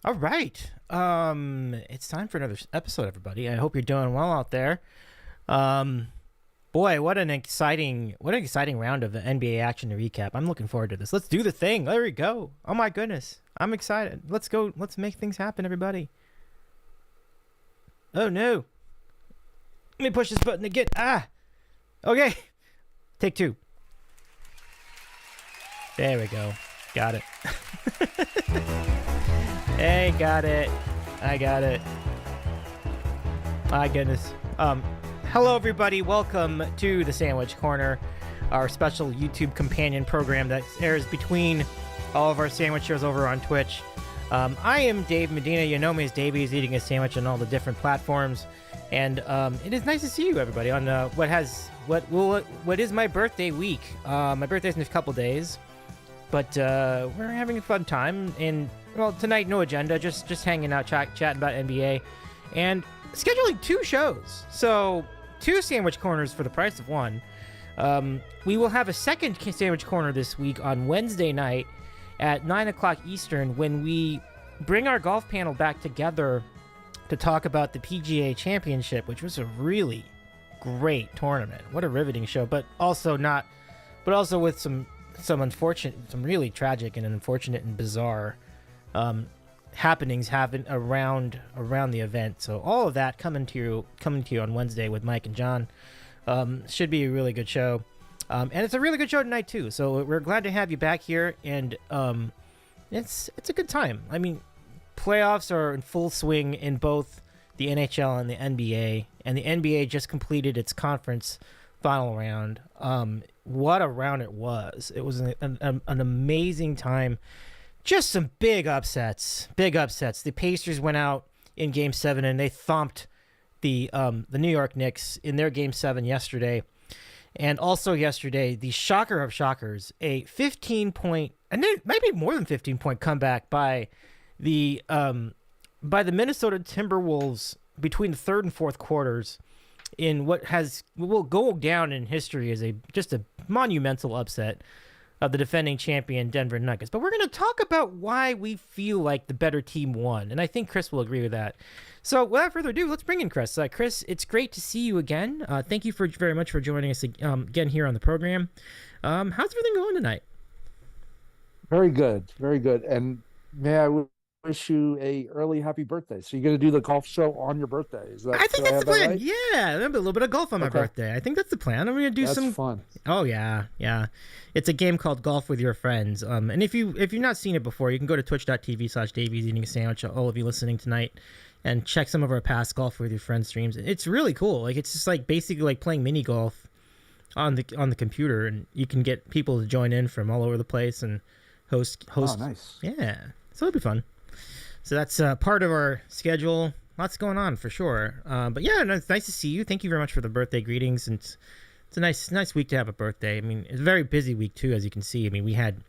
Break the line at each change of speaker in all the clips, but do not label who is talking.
All right. It's time for another episode, everybody. I hope you're doing well out there. Um, Boy, what an exciting round of the NBA action to recap. I'm looking forward to this. Let's do the thing. There we go. Oh my goodness. I'm excited. Let's go. Let's make things happen, everybody. Oh no. Let me push this button again. Ah. Okay. Take two. There we go. Got it. Hey, got it. I got it. My goodness. Hello everybody. Welcome to the Sandwich Corner, our special YouTube companion program that airs between all of our sandwich shows over on Twitch. I am Dave Medina. You know me as Davey is eating a sandwich on all the different platforms, and it is nice to see you, everybody, on what is my birthday week. My birthday's in a couple days, but we're having a fun time. And well, tonight no agenda, just hanging out, chatting about NBA, and scheduling two shows. So 2 sandwich corners for the price of one. We will have a second sandwich corner this week on Wednesday night at 9 o'clock Eastern when we bring our golf panel back together to talk about the PGA Championship, which was a really great tournament. What a riveting show, but also with some unfortunate, some really tragic and unfortunate and bizarre happenings happen around the event. So all of that coming to you on Wednesday with Mike and John. Should be a really good show. And it's a really good show tonight too. So we're glad to have you back here, and it's a good time. I mean, playoffs are in full swing in both the NHL and the NBA, and the NBA just completed its conference final round. What a round it was. It was an amazing time. Just some big upsets. The Pacers went out in Game 7 and they thumped the New York Knicks in their Game 7 yesterday. And also yesterday, the shocker of shockers, a 15-point, and maybe more than 15-point comeback by the Minnesota Timberwolves between the third and fourth quarters in what will go down in history as just a monumental upset of the defending champion Denver Nuggets. But we're going to talk about why we feel like the better team won, and I think Chris will agree with that. So without further ado, let's bring in Chris. Chris, it's great to see you again. Thank you very much for joining us again here on the program. How's everything going tonight?
Very good, very good. And may I wish you a early happy birthday. So you're going to do the golf show on your birthday?
I think that's the plan.
Right?
Yeah, a little bit of golf on my birthday. I think that's the plan. I'm going to do
that's
some
fun.
Oh yeah. It's a game called Golf with Your Friends. And if you've not seen it before, you can go to twitch.tv/Davey's Eating a Sandwich. All of you listening tonight, and check some of our past Golf with Your Friends streams. It's really cool. Like, it's just like basically like playing mini golf on the computer, and you can get people to join in from all over the place and host.
Oh, nice.
Yeah, so it'll be fun. So that's part of our schedule. Lots going on for sure. But yeah, no, it's nice to see you. Thank you very much for the birthday greetings. And it's a nice week to have a birthday. I mean, it's a very busy week too, as you can see. I mean, we had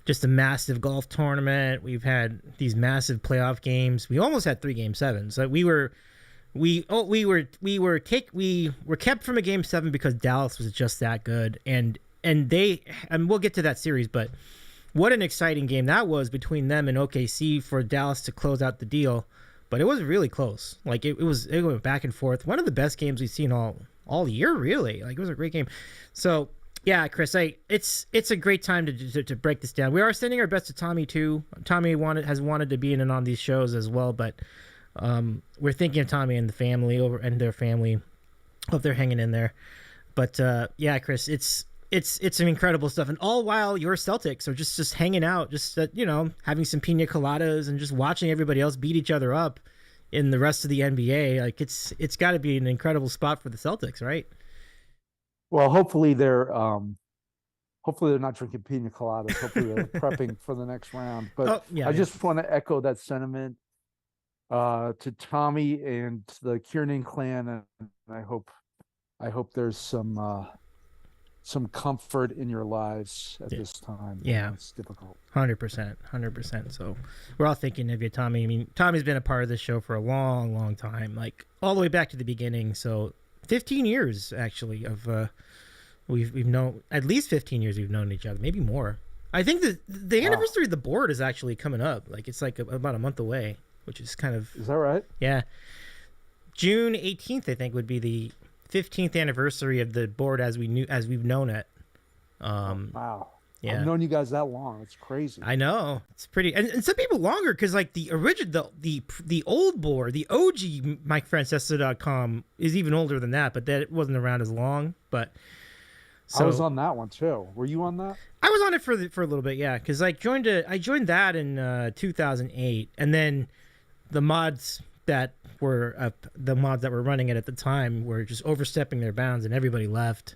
just a massive golf tournament. We've had these massive playoff games. We almost had 3 Game 7s. So we were kept from a Game 7 because Dallas was just that good. And we'll get to that series, but what an exciting game that was between them and OKC for Dallas to close out the deal. But it was really close. Like, it went back and forth. One of the best games we've seen all year, really. Like, it was a great game. So yeah, Chris, it's a great time to break this down. We are sending our best to Tommy too. Tommy has wanted to be in and on these shows as well, but we're thinking of Tommy and the family and their family. Hope they're hanging in there. But yeah, Chris, it's some incredible stuff, and all while your Celtics are just hanging out, just having some pina coladas and just watching everybody else beat each other up in the rest of the NBA. Like, it's got to be an incredible spot for the Celtics, right?
Well, hopefully they're not drinking pina coladas. Hopefully they're prepping for the next round. But I just want to echo that sentiment to Tommy and the Kiernan clan, and I hope there's some comfort in your lives at this time.
Yeah,
it's difficult.
100%. So we're all thinking of you, Tommy. I mean, Tommy's been a part of this show for a long time, like all the way back to the beginning. So 15 years actually of we've known, at least 15 years we've known each other, maybe more. I think the anniversary of the board is actually coming up. Like it's like about a month away, which is kind of.
Is that right?
Yeah. June 18th, I think, would be the 15th anniversary of the board as we've known it.
Wow.
Yeah.
I've known you guys that long. It's crazy.
I know. It's pretty, and some people longer because like the original, the old board, the OG MikeFrancesco.com is even older than that, but that wasn't around as long. But
I was on that one too. Were you on that?
I was on it for a little bit, yeah, because I joined that in 2008, and then the mods that were running it at the time were just overstepping their bounds, and everybody left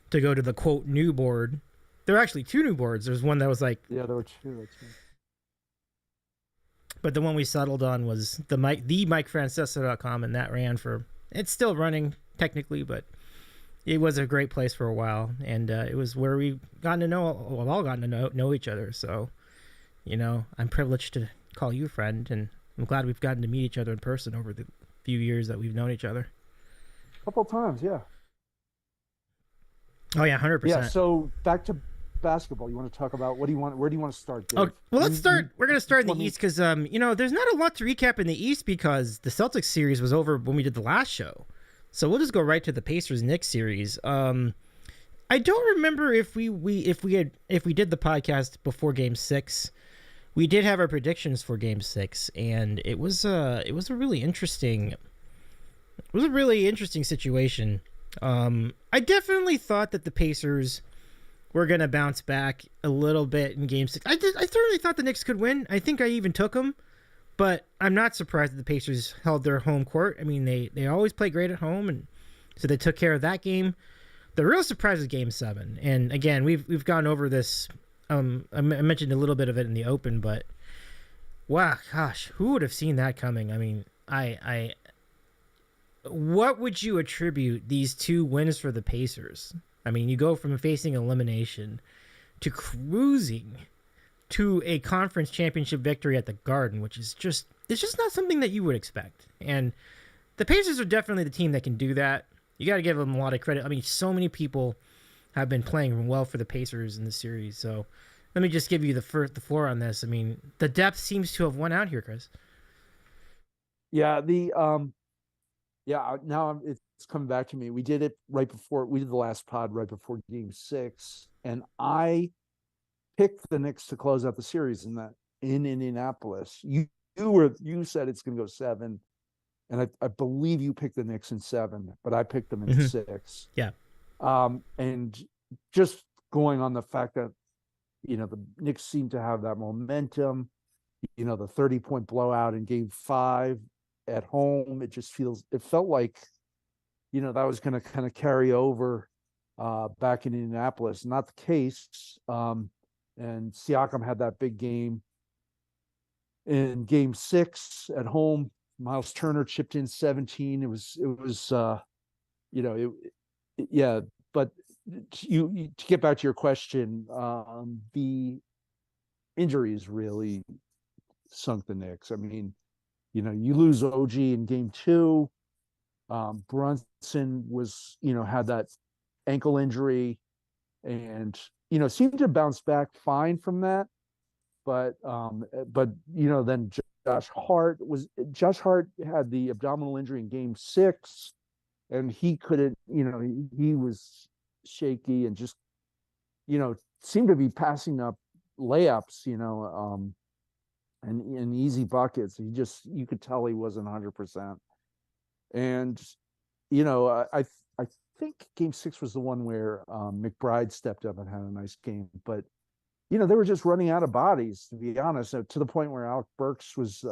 to go to the quote new board. There were actually two new boards. There's one that was like,
yeah, there were two.
But the one we settled on was the MikeFrancesco.com, and that ran for. It's still running technically, but it was a great place for a while, and it was where we've all gotten to know each other. So, I'm privileged to call you friend, and I'm glad we've gotten to meet each other in person over the few years that we've known each other.
A couple of times, yeah.
Oh yeah, 100%.
Yeah. So back to basketball. You want to talk about where do you want to start, Dave?
Oh, well, let's start. We're going to start in the East because there's not a lot to recap in the East because the Celtics series was over when we did the last show. So we'll just go right to the Pacers Knicks series. I don't remember if we did the podcast before Game 6. We did have our predictions for Game 6, and it was a really interesting situation. I definitely thought that the Pacers were going to bounce back a little bit in Game 6. I certainly thought the Knicks could win. I think I even took them. But I'm not surprised that the Pacers held their home court. I mean, they always play great at home, and so they took care of that game. The real surprise is Game 7. And again, we've gone over this. I mentioned a little bit of it in the open, but wow, gosh, who would have seen that coming? I mean, what would you attribute these two wins for the Pacers? I mean, you go from facing elimination to cruising to a conference championship victory at the Garden, which is just not something that you would expect. And the Pacers are definitely the team that can do that. You got to give them a lot of credit. I mean, so many people have been playing well for the Pacers in the series. So let me just give you the floor on this. I mean, the depth seems to have won out here, Chris.
Yeah, now it's coming back to me. We did it we did the last pod right before Game 6, and I picked the Knicks to close out the series in Indianapolis. You said it's going to go 7, and I believe you picked the Knicks in 7, but I picked them in 6.
Yeah.
And just going on the fact that the Knicks seem to have that momentum. The 30-point blowout in Game 5 at home. It felt like that was going to kind of carry over back in Indianapolis. Not the case. And Siakam had that big game in Game 6 at home. Miles Turner chipped in 17. But to get back to your question, the injuries really sunk the Knicks. I mean, you lose OG in Game 2. Brunson had that ankle injury, and seemed to bounce back fine from that. But then Josh Hart had the abdominal injury in Game 6, and he couldn't. He was shaky and just seemed to be passing up layups. And easy buckets. You could tell he wasn't 100%. And I think Game 6 was the one where McBride stepped up and had a nice game, but they were just running out of bodies, to be honest, to the point where Alec Burks was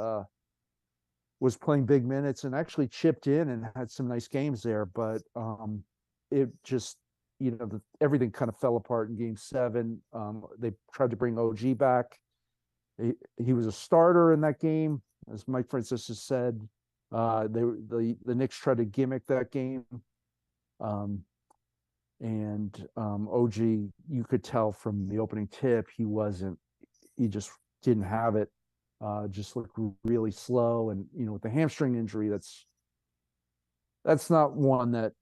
playing big minutes and actually chipped in and had some nice games there. But it just everything kind of fell apart in Game 7. They tried to bring OG back. He was a starter in that game, as Mike Francesco said. The Knicks tried to gimmick that game, and OG, you could tell from the opening tip, he just didn't have it. Just looked really slow, and with the hamstring injury, that's not one that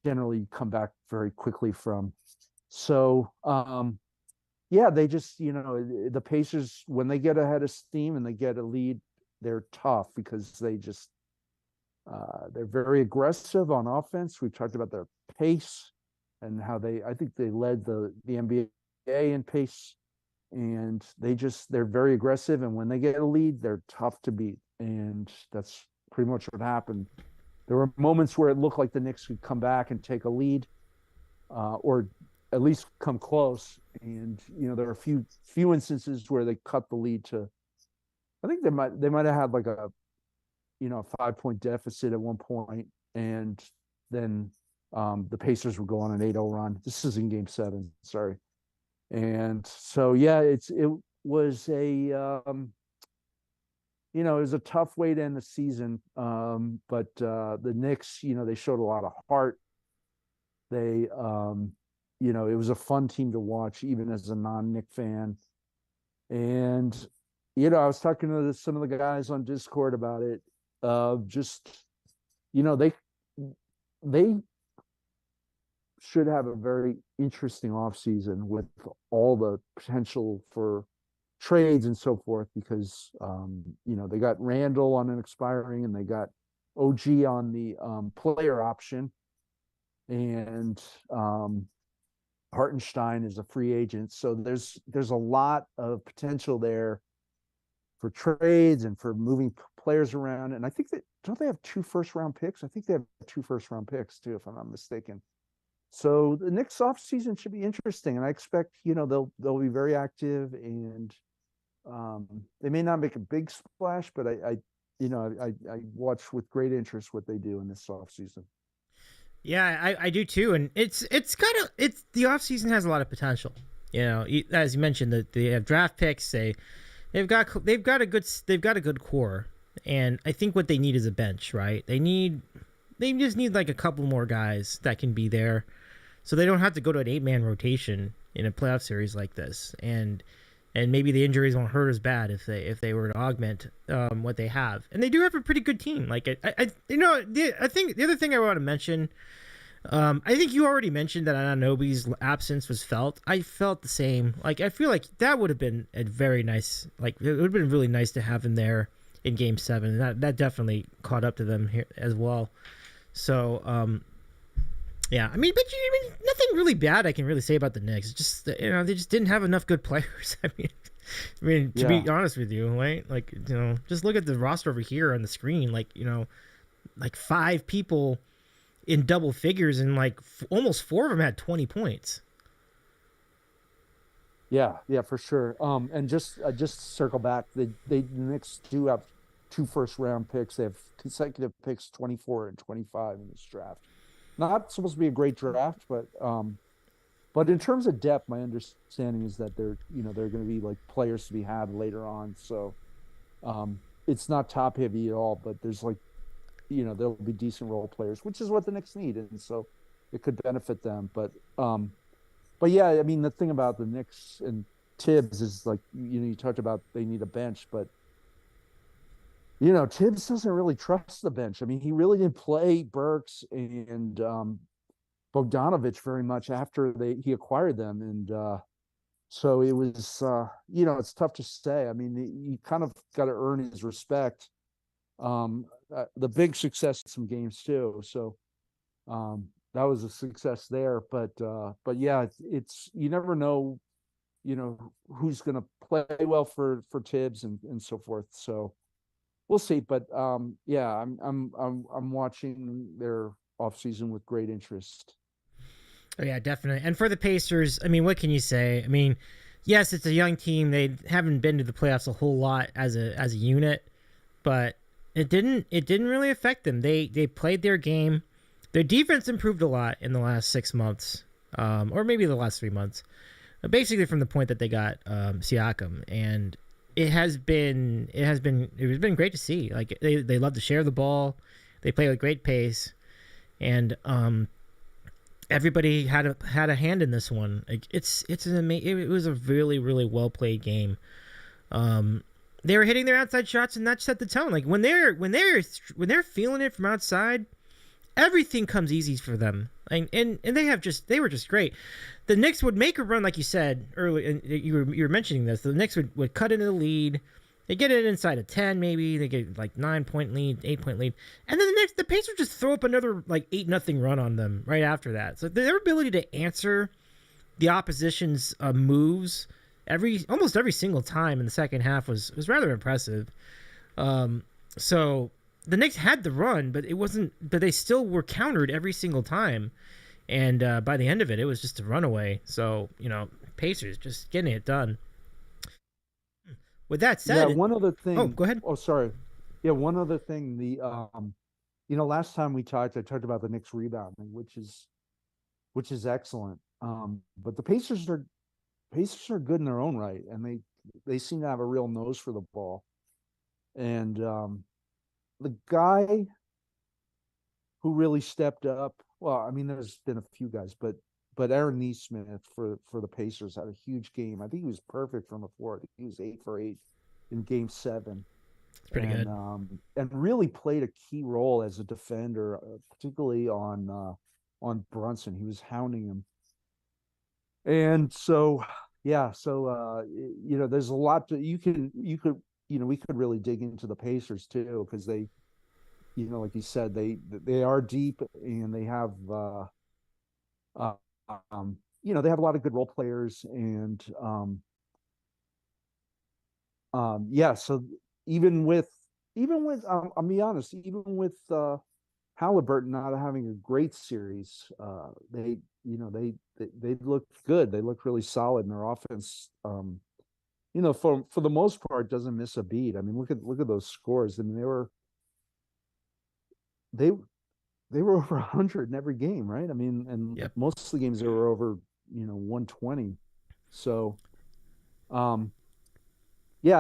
generally you come back very quickly from. So yeah, they just, the Pacers, when they get ahead of steam and they get a lead, they're tough because they're very aggressive on offense. We've talked about their pace and how I think they led the NBA in pace, and they're very aggressive. And when they get a lead, they're tough to beat. And that's pretty much what happened. There were moments where it looked like the Knicks could come back and take a lead, or at least come close. And there are a few instances where they cut the lead to. I think they might have had like a 5-point deficit at one point, and then the Pacers would go on an 8-0 run. This is in Game 7, sorry. And so yeah, it was it was a tough way to end the season. But the Knicks, they showed a lot of heart. They, it was a fun team to watch, even as a non-Knick fan. And, I was talking to some of the guys on Discord about it. They should have a very interesting offseason with all the potential for trades and so forth, because they got Randall on an expiring, and they got OG on the player option, and Hartenstein is a free agent. So there's a lot of potential there for trades and for moving players around. And I think don't they have 2 first-round picks? I think they have 2 first-round picks too, if I'm not mistaken. So the Knicks offseason should be interesting, and I expect they'll be very active, and they may not make a big splash, but I watch with great interest what they do in this offseason.
Yeah, I do too, and the offseason has a lot of potential. As you mentioned, that they have draft picks. They've got a good core, and I think what they need is a bench, right? They just need like a couple more guys that can be there, so they don't have to go to an 8-man rotation in a playoff series like this, and maybe the injuries won't hurt as bad if they were to augment what they have. And they do have a pretty good team. Like I think the other thing I want to mention, I think you already mentioned that Anunoby's absence was felt. I felt the same. Like, I feel like that would have been a very nice, like, it would have been really nice to have him there in Game 7. That definitely caught up to them here as well. So, yeah, I mean, nothing really bad I can really say about the Knicks. It's just, they just didn't have enough good players. I mean, to be honest with you, right? Like, just look at the roster over here on the screen. Like, like 5 people in double figures, and like almost 4 of them had 20 points.
Yeah, for sure. And just circle back, the Knicks do have 2 first-round picks. They have consecutive picks, 24 and 25 in this draft. Not supposed to be a great draft, but in terms of depth, my understanding is that they're going to be like players to be had later on. So it's not top heavy at all, but there's like, there'll be decent role players, which is what the Knicks need, and so it could benefit them. But yeah, I mean, the thing about the Knicks and Tibbs is, like, you talked about they need a bench, but Tibbs doesn't really trust the bench. I mean, he really didn't play Burks and Bogdanovich very much after he acquired them, and so it was it's tough to say. I mean, you kind of got to earn his respect. The big success in some games too, so that was a success there. But yeah, it's you never know, who's going to play well for Tibbs and so forth. So we'll see. But yeah, I'm watching their offseason with great interest.
Oh yeah, definitely. And for the Pacers, I mean, what can you say? I mean, yes, it's a young team. They haven't been to the playoffs a whole lot as a unit, but it didn't really affect them. They played their game. Their defense improved a lot in the last 6 months, or maybe the last 3 months. Basically, from the point that they got Siakam, and it has been great to see. Like, they love to share the ball. They play with great pace, and everybody had a hand in this one. Like, it was a really, really well played game. They were hitting their outside shots, and that set the tone. Like, when they're feeling it from outside, everything comes easy for them. And they were just great. The Knicks would make a run, like you said earlier, and you were mentioning this. The Knicks would cut into the lead. They get it inside of 10, maybe. They get like 9-point lead, 8-point lead. And then the Pacers just throw up another like 8-0 run on them right after that. So their ability to answer the opposition's moves almost every single time in the second half was rather impressive. So the Knicks had the run, but it wasn't. But they still were countered every single time, and by the end of it, it was just a runaway. So Pacers just getting it done. With that said,
one other thing.
Oh, go ahead.
Oh, sorry. Yeah, one other thing. The last time we talked, I talked about the Knicks rebounding, which is excellent. But the Pacers are good in their own right, and they seem to have a real nose for the ball. And the guy who really stepped up, well, I mean, there's been a few guys, but Aaron Nesmith for the Pacers had a huge game. I think he was perfect from the floor. I think he was 8 for 8 in Game 7.
It's pretty good.
And really played a key role as a defender, particularly on Brunson. He was hounding him. And so, there's a lot we could really dig into the Pacers too, because they, like you said, they are deep, and they have they have a lot of good role players, and so even with I'll be honest, even with Halliburton not having a great series, they look good. They look really solid, and their offense, for the most part, doesn't miss a beat. I mean, look at those scores. I mean, they were over 100 in every game, right? I mean, and
yep.
Most of the games they were over 120. So,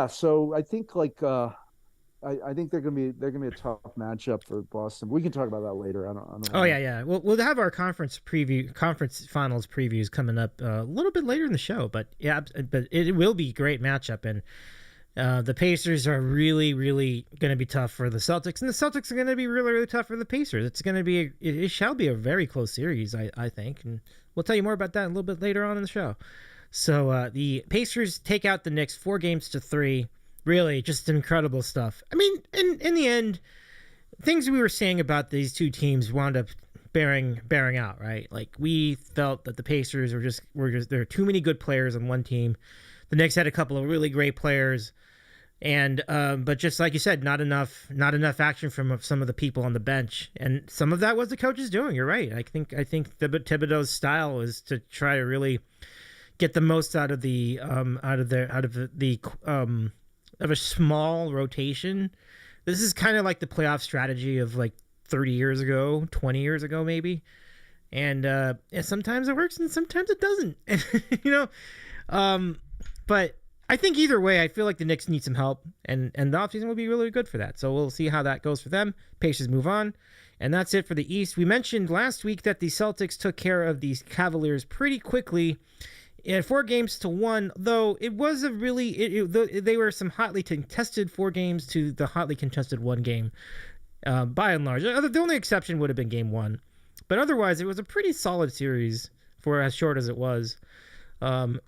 so I think I think they're gonna be a tough matchup for Boston. We can talk about that later. I don't
Oh yeah. We'll have our conference finals previews coming up a little bit later in the show, but it will be a great matchup, and the Pacers are really, really going to be tough for the Celtics, and the Celtics are going to be really, really tough for the Pacers. It shall be a very close series, I think, and we'll tell you more about that a little bit later on in the show. So the Pacers take out the Knicks 4-3. Really, just incredible stuff. I mean, in the end, things we were saying about these two teams wound up bearing out, right? Like, we felt that the Pacers were just there are too many good players on one team. The Knicks had a couple of really great players, and but just like you said, not enough action from some of the people on the bench, and some of that was the coaches doing. You're right. I think Thibodeau's style is to try to really get the most out of of a small rotation. This is kind of like the playoff strategy of like 30 years ago, 20 years ago, maybe. And sometimes it works and sometimes it doesn't. But I think either way, I feel like the Knicks need some help, and the offseason will be really good for that. So we'll see how that goes for them. Pacers move on. And that's it for the East. We mentioned last week that the Celtics took care of these Cavaliers pretty quickly. 4-1, though it was they were some hotly contested 4 games to the hotly contested 1 game, by and large. The only exception would have been Game 1, but otherwise it was a pretty solid series for as short as it was. So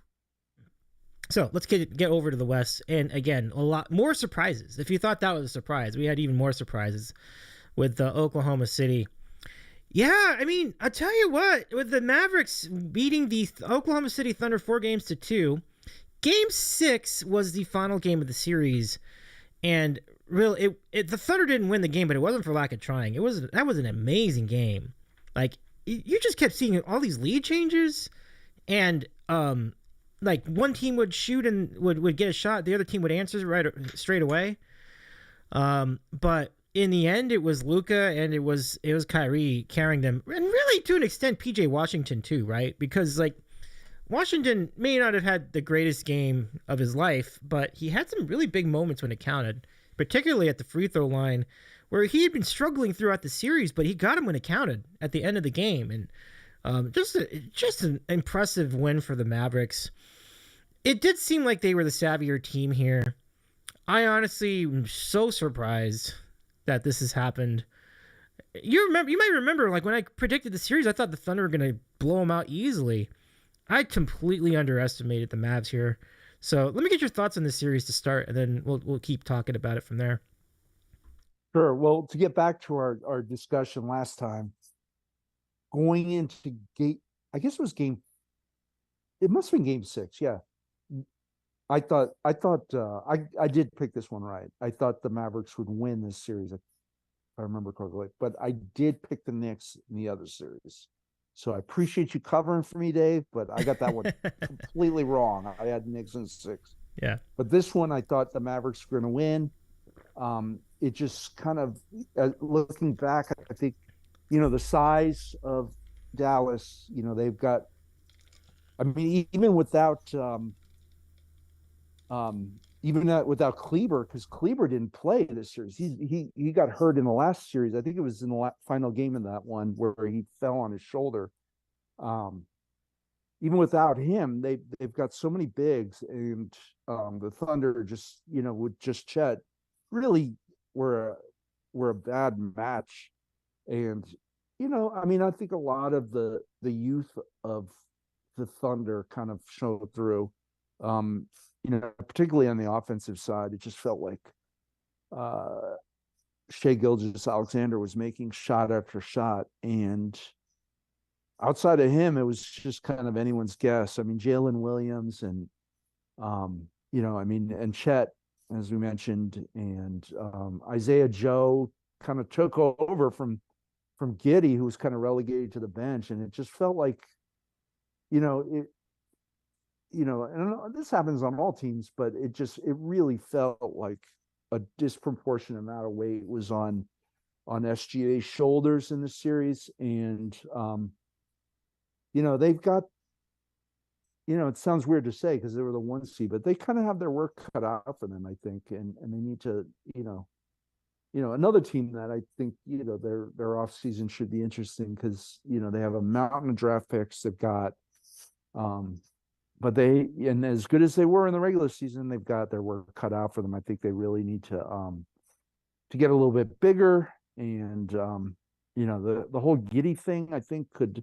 let's get over to the West, and again, a lot more surprises. If you thought that was a surprise, we had even more surprises with Oklahoma City. Yeah, I mean, I'll tell you what, with the Mavericks beating the Oklahoma City Thunder 4-2, Game 6 was the final game of the series, and really, the Thunder didn't win the game, but it wasn't for lack of trying. That was an amazing game. Like, you just kept seeing all these lead changes, and like one team would shoot and would get a shot, the other team would answer straight away. But in the end, it was Luka and it was Kyrie carrying them, and really to an extent PJ Washington too, right? Because like Washington may not have had the greatest game of his life, but he had some really big moments when it counted, particularly at the free throw line, where he had been struggling throughout the series, but he got him when it counted at the end of the game. And just an impressive win for the Mavericks. It did seem like they were the savvier team here. I honestly am so surprised that this has happened. you might remember, like when I predicted the series, I thought the Thunder were going to blow them out easily. I completely underestimated the Mavs here. So let me get your thoughts on this series to start, and then we'll keep talking about it from there.
Sure. Well, to get back to our discussion last time, going into I guess it was it must have been game 6. Yeah. I did pick this one right. I thought the Mavericks would win this series, if I remember correctly, but I did pick the Knicks in the other series. So I appreciate you covering for me, Dave, but I got that one completely wrong. I had Knicks in 6.
Yeah.
But this one, I thought the Mavericks were going to win. It just kind of, looking back, I think, the size of Dallas, they've got, I mean, even without without Kleber, because Kleber didn't play this series. He got hurt in the last series. I think it was in the final game of that one where he fell on his shoulder. Even without him, they've got so many bigs, and the Thunder just with just Chet really were a bad match. And I mean, I think a lot of the youth of the Thunder kind of showed through. Particularly on the offensive side, it just felt like Shai Gilgeous-Alexander was making shot after shot, and outside of him, it was just kind of anyone's guess. I mean, Jalen Williams and and Chet, as we mentioned, and Isaiah Joe kind of took over from Giddey, who was kind of relegated to the bench, and it just felt like, and this happens on all teams, but it really felt like a disproportionate amount of weight was on SGA's shoulders in the series. And, they've got, it sounds weird to say because they were the 1 seed, but they kind of have their work cut out for them, I think. And they need to, another team that I think, their off season should be interesting because, they have a mountain of draft picks. They've got, but and as good as they were in the regular season, they've got their work cut out for them. I think they really need to get a little bit bigger. And the whole Giddey thing, I think could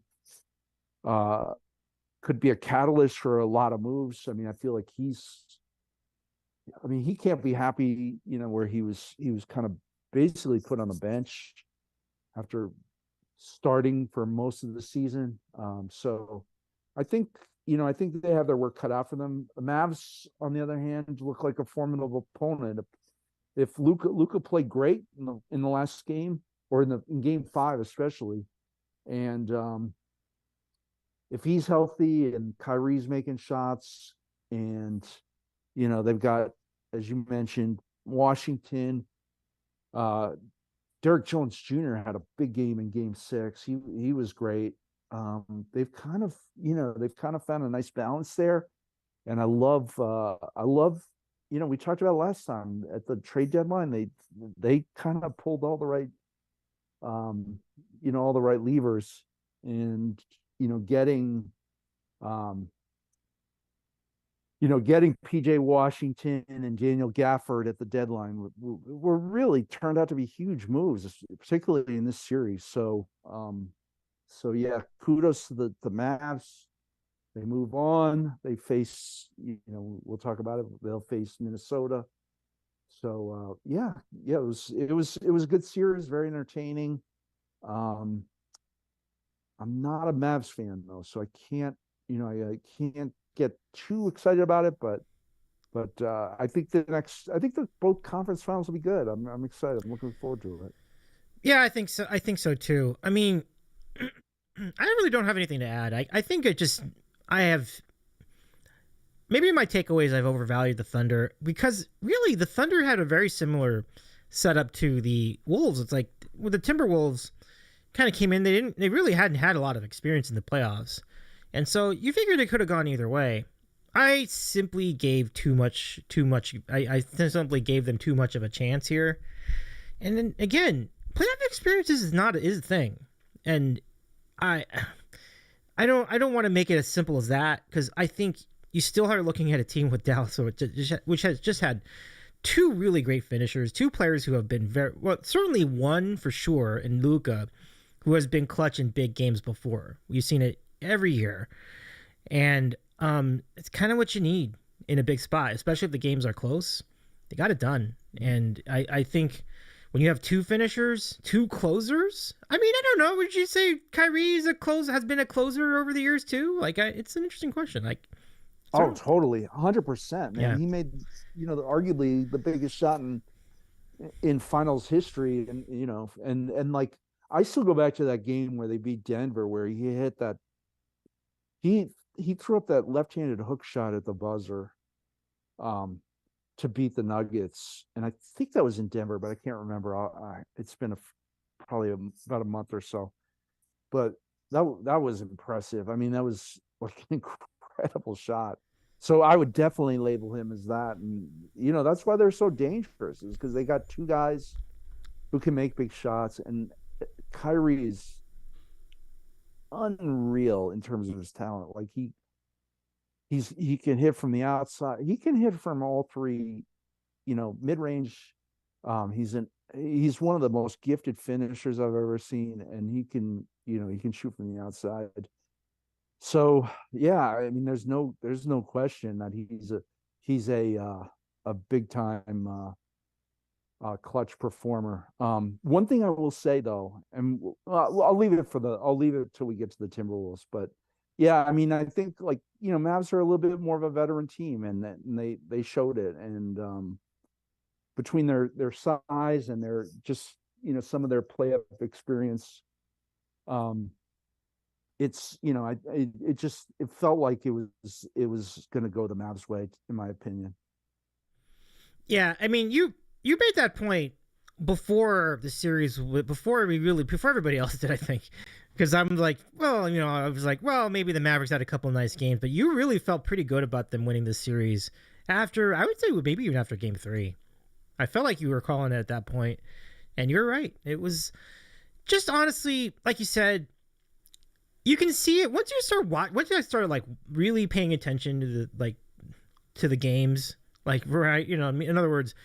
be a catalyst for a lot of moves. I mean, I feel like he can't be happy, where he was kind of basically put on the bench after starting for most of the season. So I think they have their work cut out for them. The Mavs, on the other hand, look like a formidable opponent. If Luka played great in the last game, or in game 5 especially, and if he's healthy and Kyrie's making shots, and they've got, as you mentioned, Washington. Derek Jones Jr. had a big game in game 6. He was great. They've kind of found a nice balance there. And I love, we talked about last time at the trade deadline, they kind of pulled all the right, all the right levers, and, getting PJ Washington and Daniel Gafford at the deadline were really turned out to be huge moves, particularly in this series. So yeah, kudos to the Mavs. They move on. They face, we'll talk about it. They'll face Minnesota. So yeah, it was a good series, very entertaining. I'm not a Mavs fan though, so I can't get too excited about it, but I think that both conference finals will be good. I'm excited. I'm looking forward to it.
Yeah, I think so too. I mean, I really don't have anything to add. I think I have, maybe my takeaway is I've overvalued the Thunder, because really the Thunder had a very similar setup to the Wolves. It's like with the Timberwolves kind of came in, they really hadn't had a lot of experience in the playoffs. And so you figured it could have gone either way. I simply gave too much. I simply gave them too much of a chance here. And then again, playoff experiences is a thing. And I don't want to make it as simple as that, because I think you still are looking at a team with Dallas, which has just had two really great finishers, two players who have been very well. Certainly one for sure in Luka, who has been clutch in big games before. We've seen it every year, and it's kind of what you need in a big spot, especially if the games are close. They got it done, and I think when you have two finishers, two closers. I mean, I don't know. Would you say Kyrie's has been a closer over the years too? Like, it's an interesting question. Like,
oh, totally, 100%, man.
Yeah.
He made, arguably the biggest shot in finals history, and like I still go back to that game where they beat Denver, where he hit that he threw up that left-handed hook shot at the buzzer, to beat the Nuggets, and I think that was in Denver, but I can't remember. It's been probably about a month or so, but that was impressive. I mean, that was like an incredible shot. So I would definitely label him as that, and that's why they're so dangerous, is because they got two guys who can make big shots, and Kyrie's unreal in terms of his talent. Like he can hit from the outside. He can hit from all three, mid range. He's one of the most gifted finishers I've ever seen, and he can shoot from the outside. So yeah, I mean, there's no question that he's a big time clutch performer. One thing I will say though, and I'll leave it till we get to the Timberwolves, but yeah, I mean, I think, like, Mavs are a little bit more of a veteran team, and they showed it, and between their size and their just some of their play up experience, it's it felt like it was going to go the Mavs way, in my opinion.
Yeah, I mean, you made that point before the series, before everybody else did, I think, because I'm like, well, I was like, well, maybe the Mavericks had a couple of nice games, but you really felt pretty good about them winning this series after, I would say, maybe even after Game 3. I felt like you were calling it at that point, and you're right. It was just, honestly, like you said, you can see it once I started like really paying attention to the games, like, right, in other words,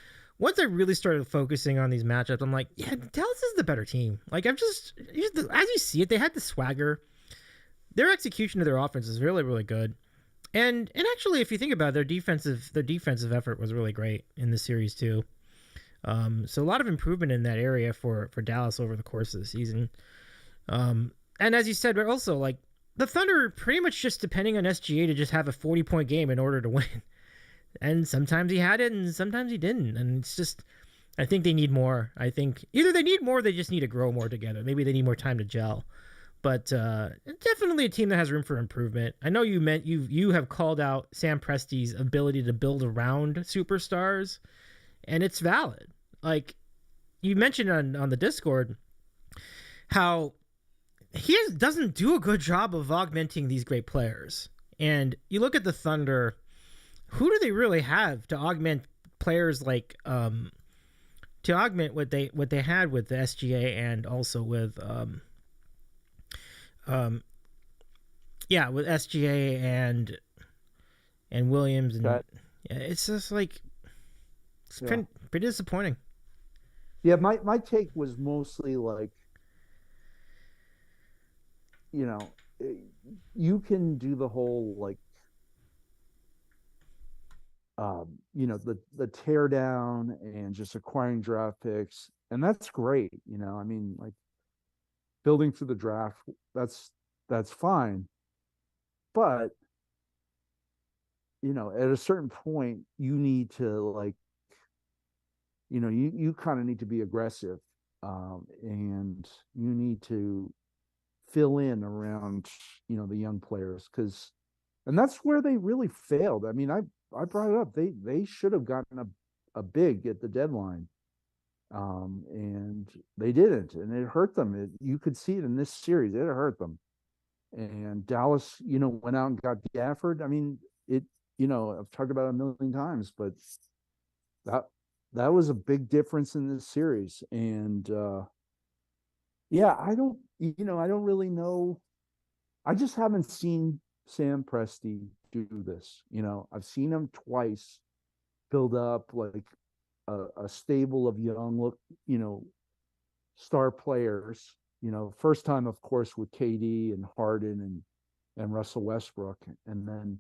once I really started focusing on these matchups, I'm like, yeah, Dallas is the better team. Like, as you see it, they had the swagger. Their execution of their offense is really, really good. And actually, if you think about it, their defensive effort was really great in the series too. So a lot of improvement in that area for Dallas over the course of the season. And as you said, but also, like, the Thunder pretty much just depending on SGA to just have a 40-point game in order to win. And sometimes he had it, and sometimes he didn't. And it's just, I think they need more. I think either they need more, or they just need to grow more together. Maybe they need more time to gel. But definitely a team that has room for improvement. I know you have called out Sam Presti's ability to build around superstars, and it's valid. Like, you mentioned on the Discord how doesn't do a good job of augmenting these great players. And you look at the Thunder, who do they really have to augment players like to augment what they had with the SGA and also with with SGA and Williams, and yeah, it's just like it's pretty disappointing.
Yeah, my take was mostly like, you can do the whole, like, the tear down and just acquiring draft picks, and that's great. I mean, like, building through the draft, that's fine, but at a certain point, you need to, like, you kind of need to be aggressive, and you need to fill in around the young players, and that's where they really failed. I mean, I brought it up. They should have gotten a big at the deadline, and they didn't, and it hurt them. You could see it in this series. It hurt them, and Dallas, went out and got Gafford. I mean, I've talked about it a million times, but that was a big difference in this series, and yeah, I don't really know. I just haven't seen Sam Presti do this. I've seen him twice build up, like, a stable of young, star players. First time, of course, with KD and Harden and Russell Westbrook, and then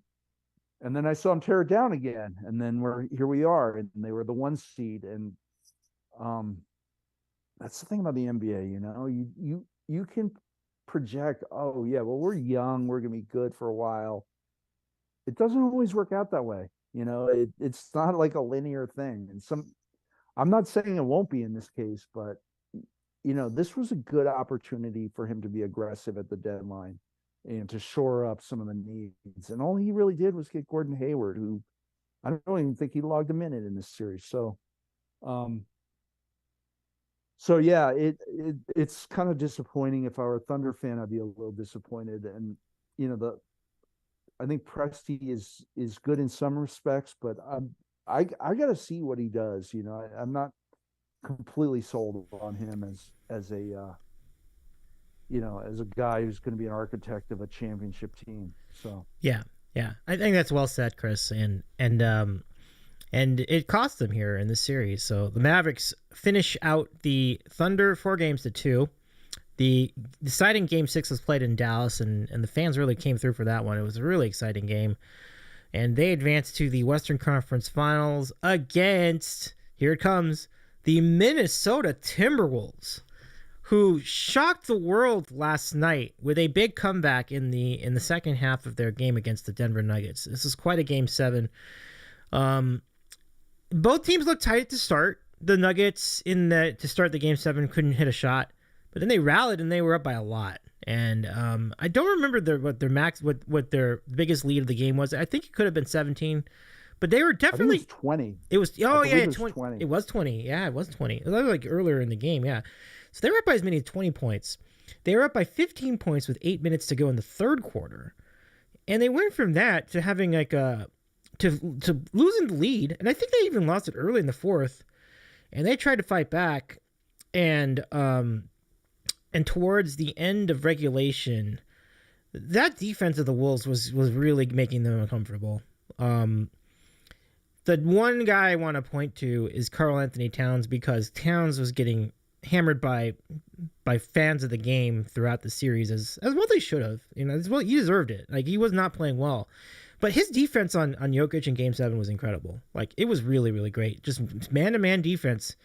I saw them tear it down again, and then here we are, and they were the 1 seed, and that's the thing about the NBA. You can project, oh yeah, well, we're young, we're gonna be good for a while. It doesn't always work out that way. It's not like a linear thing. And I'm not saying it won't be in this case, but this was a good opportunity for him to be aggressive at the deadline and to shore up some of the needs. And all he really did was get Gordon Hayward, who I don't even think he logged a minute in this series. So yeah, it's kind of disappointing. If I were a Thunder fan, I'd be a little disappointed. And I think Presti is good in some respects, but I got to see what he does. I'm not completely sold on him as a guy who's going to be an architect of a championship team. So
yeah, I think that's well said, Chris, and it cost them here in this series. So the Mavericks finish out the Thunder 4-2. The deciding Game 6 was played in Dallas, and the fans really came through for that one. It was a really exciting game. And they advanced to the Western Conference Finals against, here it comes, the Minnesota Timberwolves, who shocked the world last night with a big comeback in the second half of their game against the Denver Nuggets. This is quite a Game 7. Both teams looked tight to start. The Nuggets to start the Game 7 couldn't hit a shot. But then they rallied and they were up by a lot. And I don't remember what their biggest lead of the game was. I think it could have been 17, but they were definitely.
I think it was 20.
It was
20.
It was 20. Yeah, it was 20. It was like earlier in the game. Yeah, so they were up by as many as 20 points. They were up by 15 points with 8 minutes to go in the third quarter, and they went from that to having to losing the lead. And I think they even lost it early in the fourth, and they tried to fight back, and towards the end of regulation, that defense of the Wolves was really making them uncomfortable. The one guy I want to point to is Karl Anthony Towns, because Towns was getting hammered by fans of the game throughout the series, as well they should have. As well, he deserved it. Like, he was not playing well. But his defense on Jokic in Game 7 was incredible. Like, it was really, really great. Just man-to-man defense.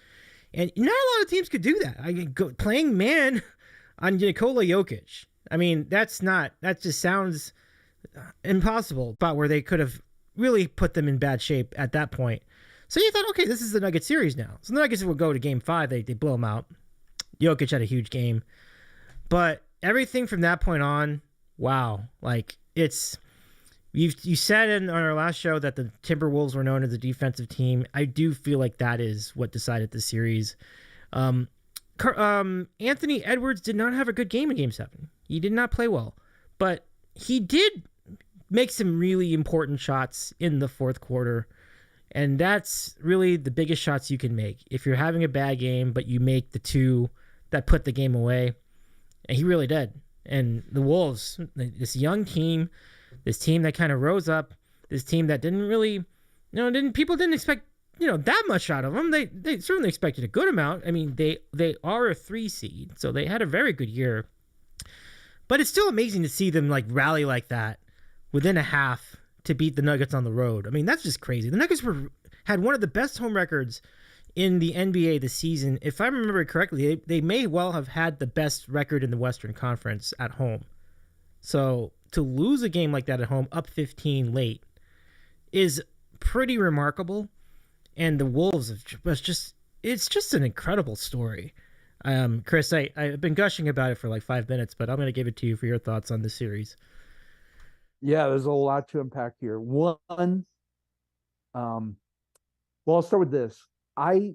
And not a lot of teams could do that. Playing man on Nikola Jokic. I mean, that just sounds impossible. But where they could have really put them in bad shape at that point. So you thought, okay, this is the Nuggets series now. So the Nuggets would go to Game 5. They blow them out. Jokic had a huge game. But everything from that point on, wow. Like, you said on our last show that the Timberwolves were known as a defensive team. I do feel like that is what decided the series. Anthony Edwards did not have a good game in Game 7. He did not play well. But he did make some really important shots in the fourth quarter. And that's really the biggest shots you can make. If you're having a bad game, but you make the two that put the game away. And he really did. And the Wolves, this young team, this team that kind of rose up, this team that didn't really, people didn't expect, that much out of them. They certainly expected a good amount. I mean, they are a 3 seed, so they had a very good year. But it's still amazing to see them rally like that within a half to beat the Nuggets on the road. I mean, that's just crazy. The Nuggets had one of the best home records in the NBA this season. If I remember correctly, they may well have had the best record in the Western Conference at home. So to lose a game like that at home, up 15 late, is pretty remarkable. And the Wolves it's just an incredible story. Chris, I've been gushing about it for 5 minutes, but I'm going to give it to you for your thoughts on this series.
Yeah, there's a lot to unpack here. One, well, I'll start with this. I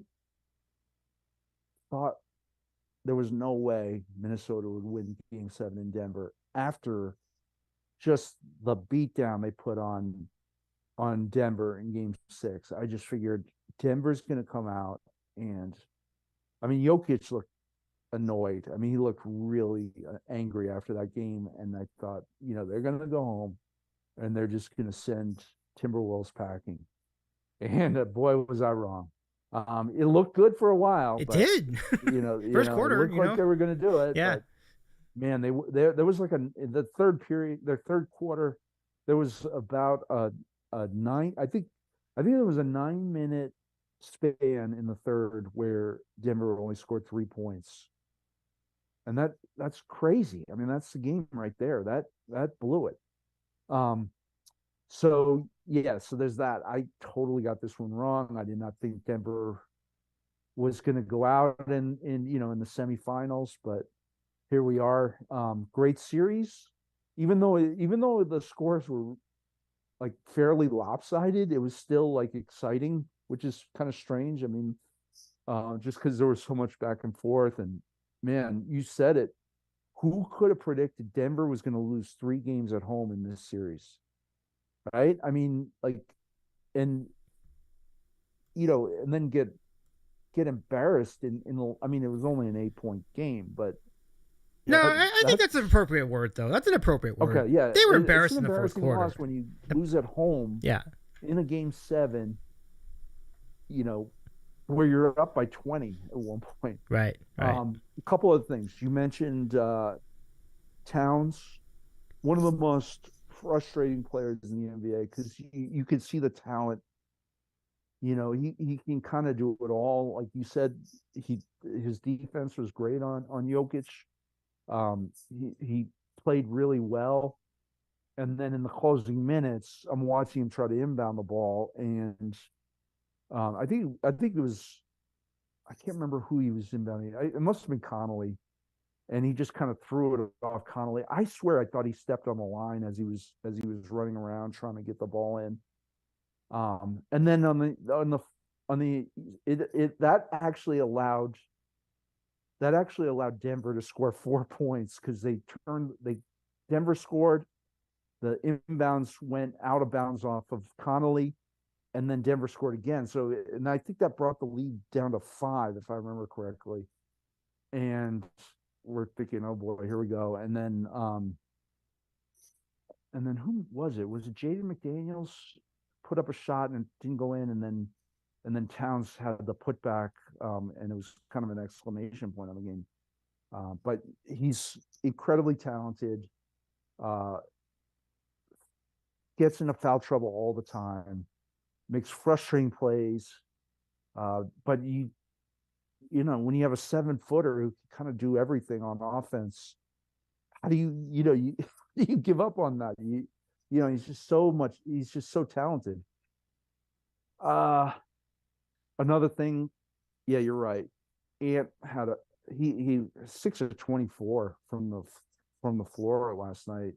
thought there was no way Minnesota would win Game 7 in Denver after just the beatdown they put on Denver in Game 6. I just figured Denver's going to come out, and I mean, Jokic looked annoyed. I mean, he looked really angry after that game, and I thought, they're going to go home and they're just going to send Timberwolves packing. And boy, was I wrong. It looked good for a while,
It
but
did. First
it
quarter,
looked like they were going to do it.
Yeah.
But man, there was like in the third period, their third quarter, there was about a nine. I think there was a 9 minute span in the third where Denver only scored 3 points, and that's crazy. I mean, that's the game right there. That blew it. Um, so yeah, so there's that. I totally got this one wrong. I did not think Denver was going to go out in the semifinals, but here we are. Great series, even though the scores were like fairly lopsided, it was still like exciting, which is kind of strange. I mean, just because there was so much back and forth, and man, you said it. Who could have predicted Denver was going to lose 3 games at home in this series? Right? I mean, like, and and then get embarrassed in. I mean, it was only an 8 point game, but
No,
that
I think that's an
that's
appropriate word, though. That's an appropriate word.
okay. Yeah,
They were
it's
embarrassed
an
in the fourth
embarrassing
quarter.
loss when you lose at home
Yeah.
in a game 7. You know, where you're up by 20 at one point.
Right. Right.
A couple of things you mentioned. Towns, one of the most frustrating players in the NBA because you could see the talent. He can kind of do it all. Like you said, his defense was great on Jokic. He played really well. And then in the closing minutes, I'm watching him try to inbound the ball, and I think it was, I can't remember who he was inbounding. It must have been Connolly, and he just kind of threw it off Connolly. I swear I thought he stepped on the line as he was running around trying to get the ball in. And then on the it that actually allowed Denver to score 4 points because Denver scored, the inbounds went out of bounds off of Connolly, and then Denver scored again. So, and I think that brought the lead down to 5, if I remember correctly. And we're thinking, oh boy, here we go. And then who was it? Was it Jaden McDaniels put up a shot and it didn't go in, and then Towns had the putback, and it was kind of an exclamation point on the game. But he's incredibly talented. Uh, gets into foul trouble all the time, makes frustrating plays. But when you have a 7-footer who can kind of do everything on offense, how do you give up on that? He's just so talented. Another thing, yeah, you're right. Ant had he 6 of 24 from the floor last night.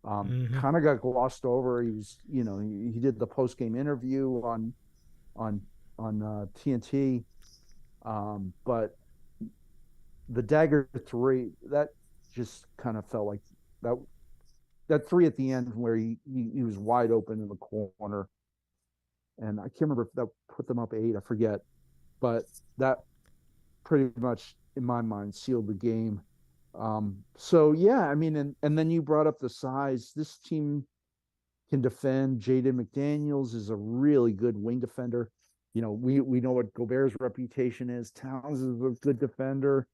Kind of got glossed over. He was, he did the post game interview on TNT, but the dagger 3 that just kind of felt like that 3 at the end where he was wide open in the corner, and I can't remember if that put them up 8. I forget, but that pretty much in my mind sealed the game. So yeah, I mean, and then you brought up the size. This team can defend. Jaden McDaniels is a really good wing defender. We know what Gobert's reputation is. Towns is a good defender.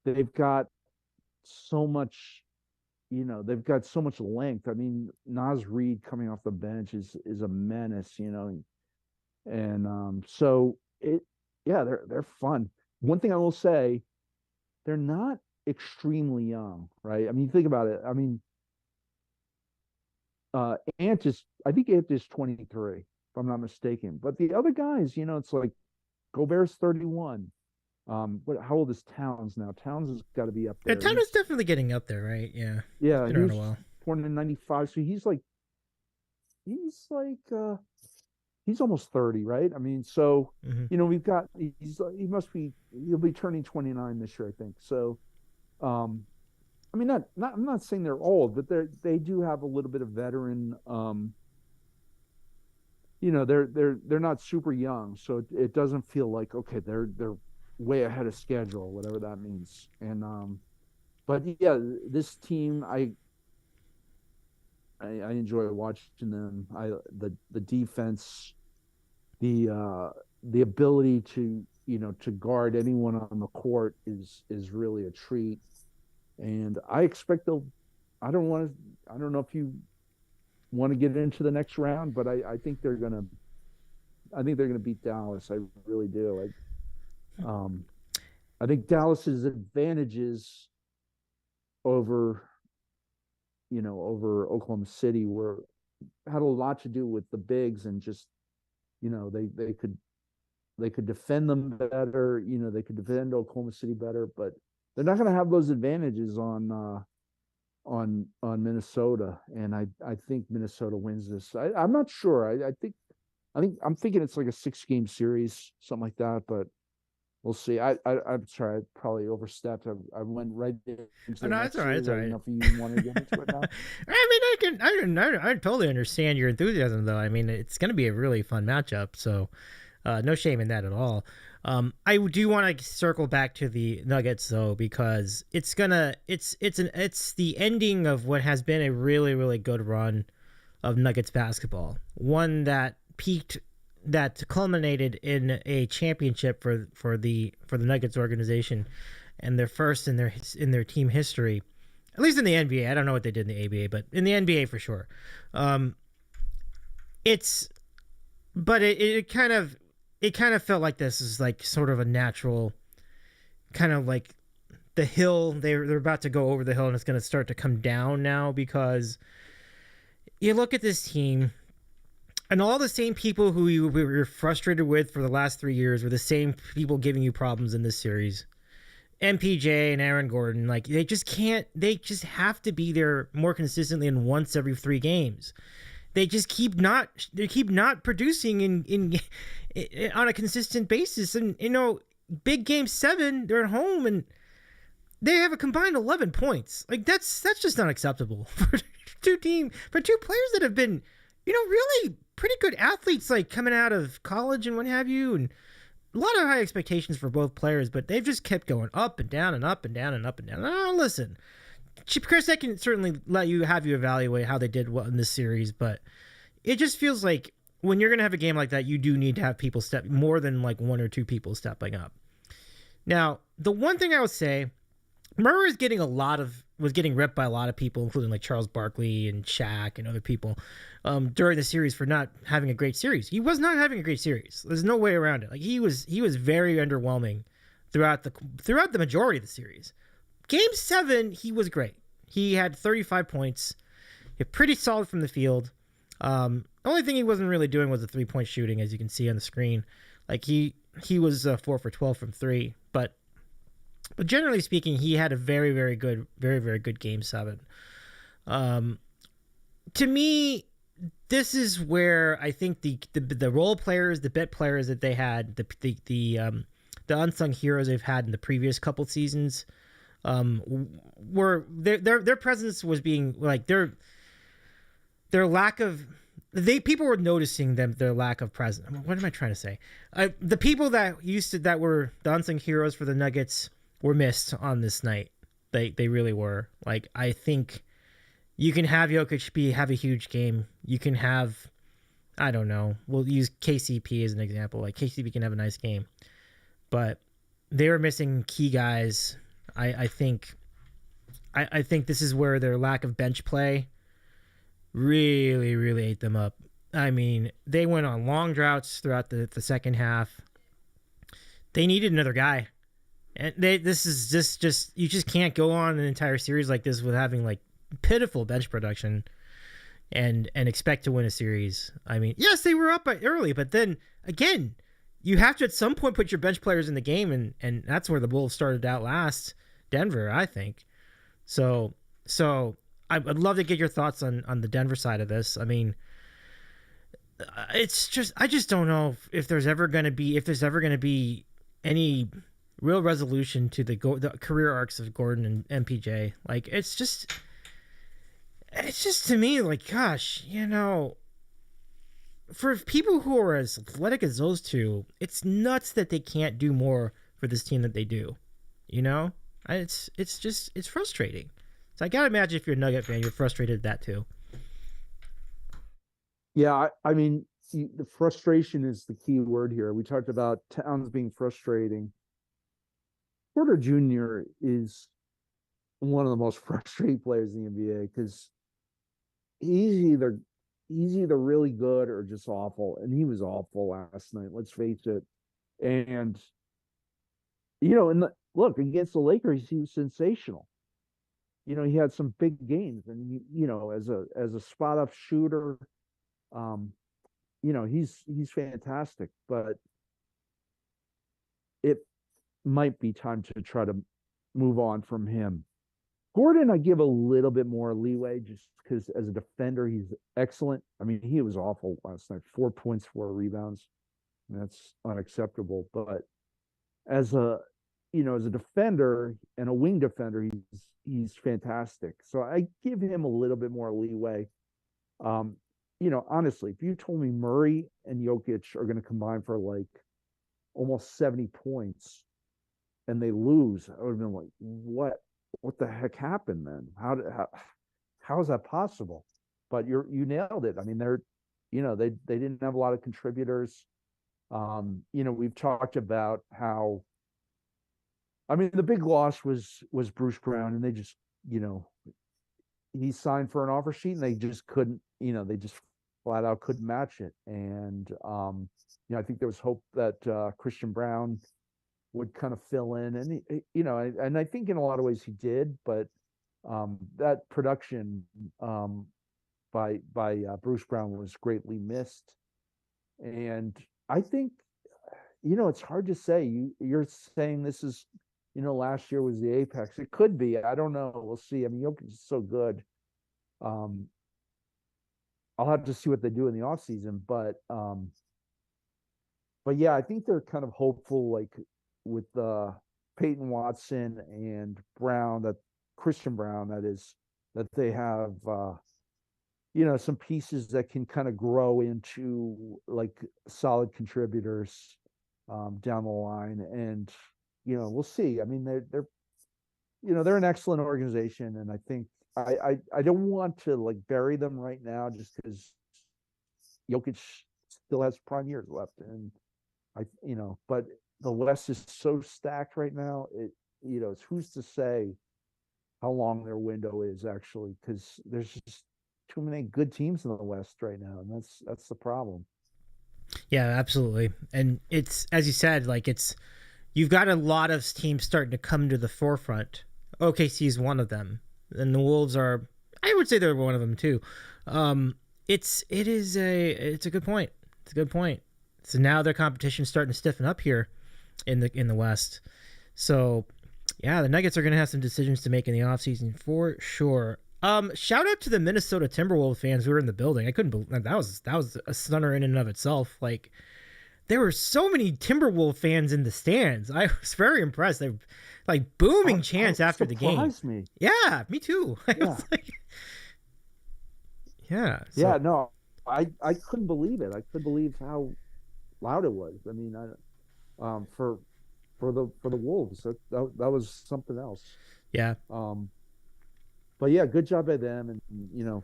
They've got so much, they've got so much length. I mean, Naz Reid coming off the bench is a menace, and so they're fun. One thing I will say, they're not extremely young, right? I mean, think about it. I mean, I think Ant is 23, if I'm not mistaken. But the other guys, it's like Gobert's 31. How old is Towns now? Towns has got to be up there.
Towns is definitely getting up there, right? Yeah.
Yeah,
he
was
a while.
Born in 95, so he's like he's almost 30, right? I mean, so we've got he'll be turning 29 this year, I think. So, I mean, I'm not saying they're old, but they do have a little bit of veteran. They're not super young, so it doesn't feel like, okay, they're way ahead of schedule, whatever that means. And but yeah, this team, I enjoy watching them. The defense the ability to to guard anyone on the court is really a treat. And I expect they'll. I don't want to. I don't know if you want to get into the next round, but I think they're gonna. I think they're gonna beat Dallas. I really do. I think Dallas's advantages over over Oklahoma City were had a lot to do with the bigs and just they could defend them better. They could defend Oklahoma City better, but they're not going to have those advantages on Minnesota. And I think Minnesota wins this. I'm not sure. I'm thinking it's like a 6-game series, something like that. But we'll see. I'm sorry. I probably overstepped. I went right into the next
all right. It's all right.
I don't know if you want to get into it now.
I totally understand your enthusiasm, though. I mean, it's going to be a really fun matchup. So, no shame in that at all. I do want to circle back to the Nuggets, though, because it's the ending of what has been a really, really good run of Nuggets basketball. One that culminated in a championship for the Nuggets organization, and their first in their team history, at least in the NBA. I don't know what they did in the ABA, but in the NBA for sure. It kind of felt like this is like sort of a natural, kind of like the hill. They're about to go over the hill, and it's going to start to come down now, because you look at this team, and all the same people who you were frustrated with for the last 3 years were the same people giving you problems in this series. MPJ and Aaron Gordon, like they just have to be there more consistently than once every 3 games. They keep not producing in on a consistent basis. And big game 7, they're at home and they have a combined 11 points. Like that's just not acceptable for two players that have been really pretty good athletes, like coming out of college and what have you, and a lot of high expectations for both players, but they've just kept going up and down and up and down and up and down. Listen, Chris, I can certainly have you evaluate how they did well in this series, but it just feels like when you're going to have a game like that, you do need to have people step more than like 1 or 2 people stepping up. Now, the one thing I would say, Murray was getting ripped by a lot of people, including like Charles Barkley and Shaq and other people during the series for not having a great series. He was not having a great series. There's no way around it. Like he was very underwhelming throughout the majority of the series. Game 7, he was great. He had 35 points. He pretty solid from the field. The only thing he wasn't really doing was the 3-point shooting, as you can see on the screen. Like he was 4 for 12 from 3, but generally speaking, he had a very, very good, very, very good game 7. To me, this is where I think the role players, the bit players that they had, the unsung heroes they've had in the previous couple seasons, were their presence was being like their lack of. People were noticing their lack of presence. What am I trying to say? The people that were the unsung heroes for the Nuggets were missed on this night. They really were. Like, I think you can have Jokic have a huge game. You can have, I don't know, we'll use KCP as an example. Like KCP can have a nice game, but they were missing key guys. I think this is where their lack of bench play really, really ate them up. I mean, they went on long droughts throughout the second half. They needed another guy. And you just can't go on an entire series like this with having like pitiful bench production and expect to win a series. I mean, yes, they were up early, but then again, you have to at some point put your bench players in the game, and that's where the Wolves started to outlast Denver, I think. So I'd love to get your thoughts on the Denver side of this. I mean, I just don't know if there's ever going to be any real resolution to the career arcs of Gordon and MPJ. Like, it's just to me, like, gosh, for people who are as athletic as those two, it's nuts that they can't do more for this team that they do. It's frustrating. So I gotta imagine if you're a Nugget fan, you're frustrated at that too.
Yeah, I mean, the frustration is the key word here. We talked about Towns being frustrating. Porter Jr. is one of the most frustrating players in the NBA because he's either really good or just awful, and he was awful last night. Let's face it. And look, against the Lakers, he was sensational. He had some big games, and as a spot up shooter, he's fantastic. But it might be time to try to move on from him. Gordon, I give a little bit more leeway just because as a defender, he's excellent. I mean, he was awful last night. 4 points, 4 rebounds. That's unacceptable. But as a defender and a wing defender, he's fantastic. So I give him a little bit more leeway. Honestly, if you told me Murray and Jokic are going to combine for like almost 70 points and they lose, I would have been like, what the heck happened then? How is that possible? But you nailed it. I mean, they didn't have a lot of contributors. We've talked about how, I mean, the big loss was Bruce Brown, and they just, he signed for an offer sheet and they just couldn't, they just flat out couldn't match it. And, I think there was hope that Christian Brown would kind of fill in, and and I think in a lot of ways he did, but that production by Bruce Brown was greatly missed. And I think it's hard to say. You're saying this is last year was the apex. It could be. I don't know. We'll see. I mean, Jokic is so good. I'll have to see what they do in the offseason, but yeah, I think they're kind of hopeful, like with Peyton Watson and Brown, that Christian Brown, that is, that they have some pieces that can kind of grow into like solid contributors down the line. And we'll see. I mean, they're an excellent organization, and I think I don't want to like bury them right now just because Jokic still has prime years left, and but the West is so stacked right now. It's who's to say how long their window is actually, because there's just too many good teams in the West right now, and that's the problem.
Yeah, absolutely. And it's, as you said, like you've got a lot of teams starting to come to the forefront. OKC is one of them, and the Wolves are, I would say they're one of them too. It's a good point. It's a good point. So now their competition's starting to stiffen up here in the West. So yeah, the Nuggets are going to have some decisions to make in the offseason for sure. Shout out to the Minnesota Timberwolves fans who were in the building. I couldn't believe that was a stunner in and of itself. Like, there were so many Timberwolves fans in the stands. I was very impressed. They were like booming chants after the game.
Me.
Yeah, me too.
Yeah.
Yeah.
No, I couldn't believe it. I couldn't believe how loud it was. I mean, for the Wolves, that was something else.
Yeah.
But yeah, good job by them, and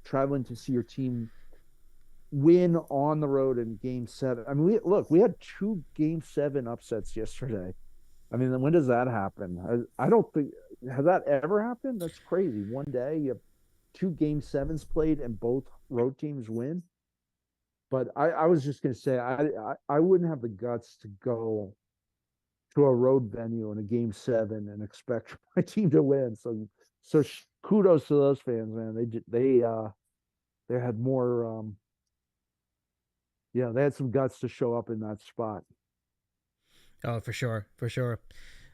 traveling to see your team win on the road in Game 7. I mean, we had 2 Game 7 upsets yesterday. I mean, when does that happen? I don't think, has that ever happened? That's crazy. One day you have 2 Game 7s played and both road teams win. But I was just going to say, I wouldn't have the guts to go to a road venue in a Game 7 and expect my team to win. So kudos to those fans, man. They had more. They had some guts to show up in that spot.
Oh, for sure.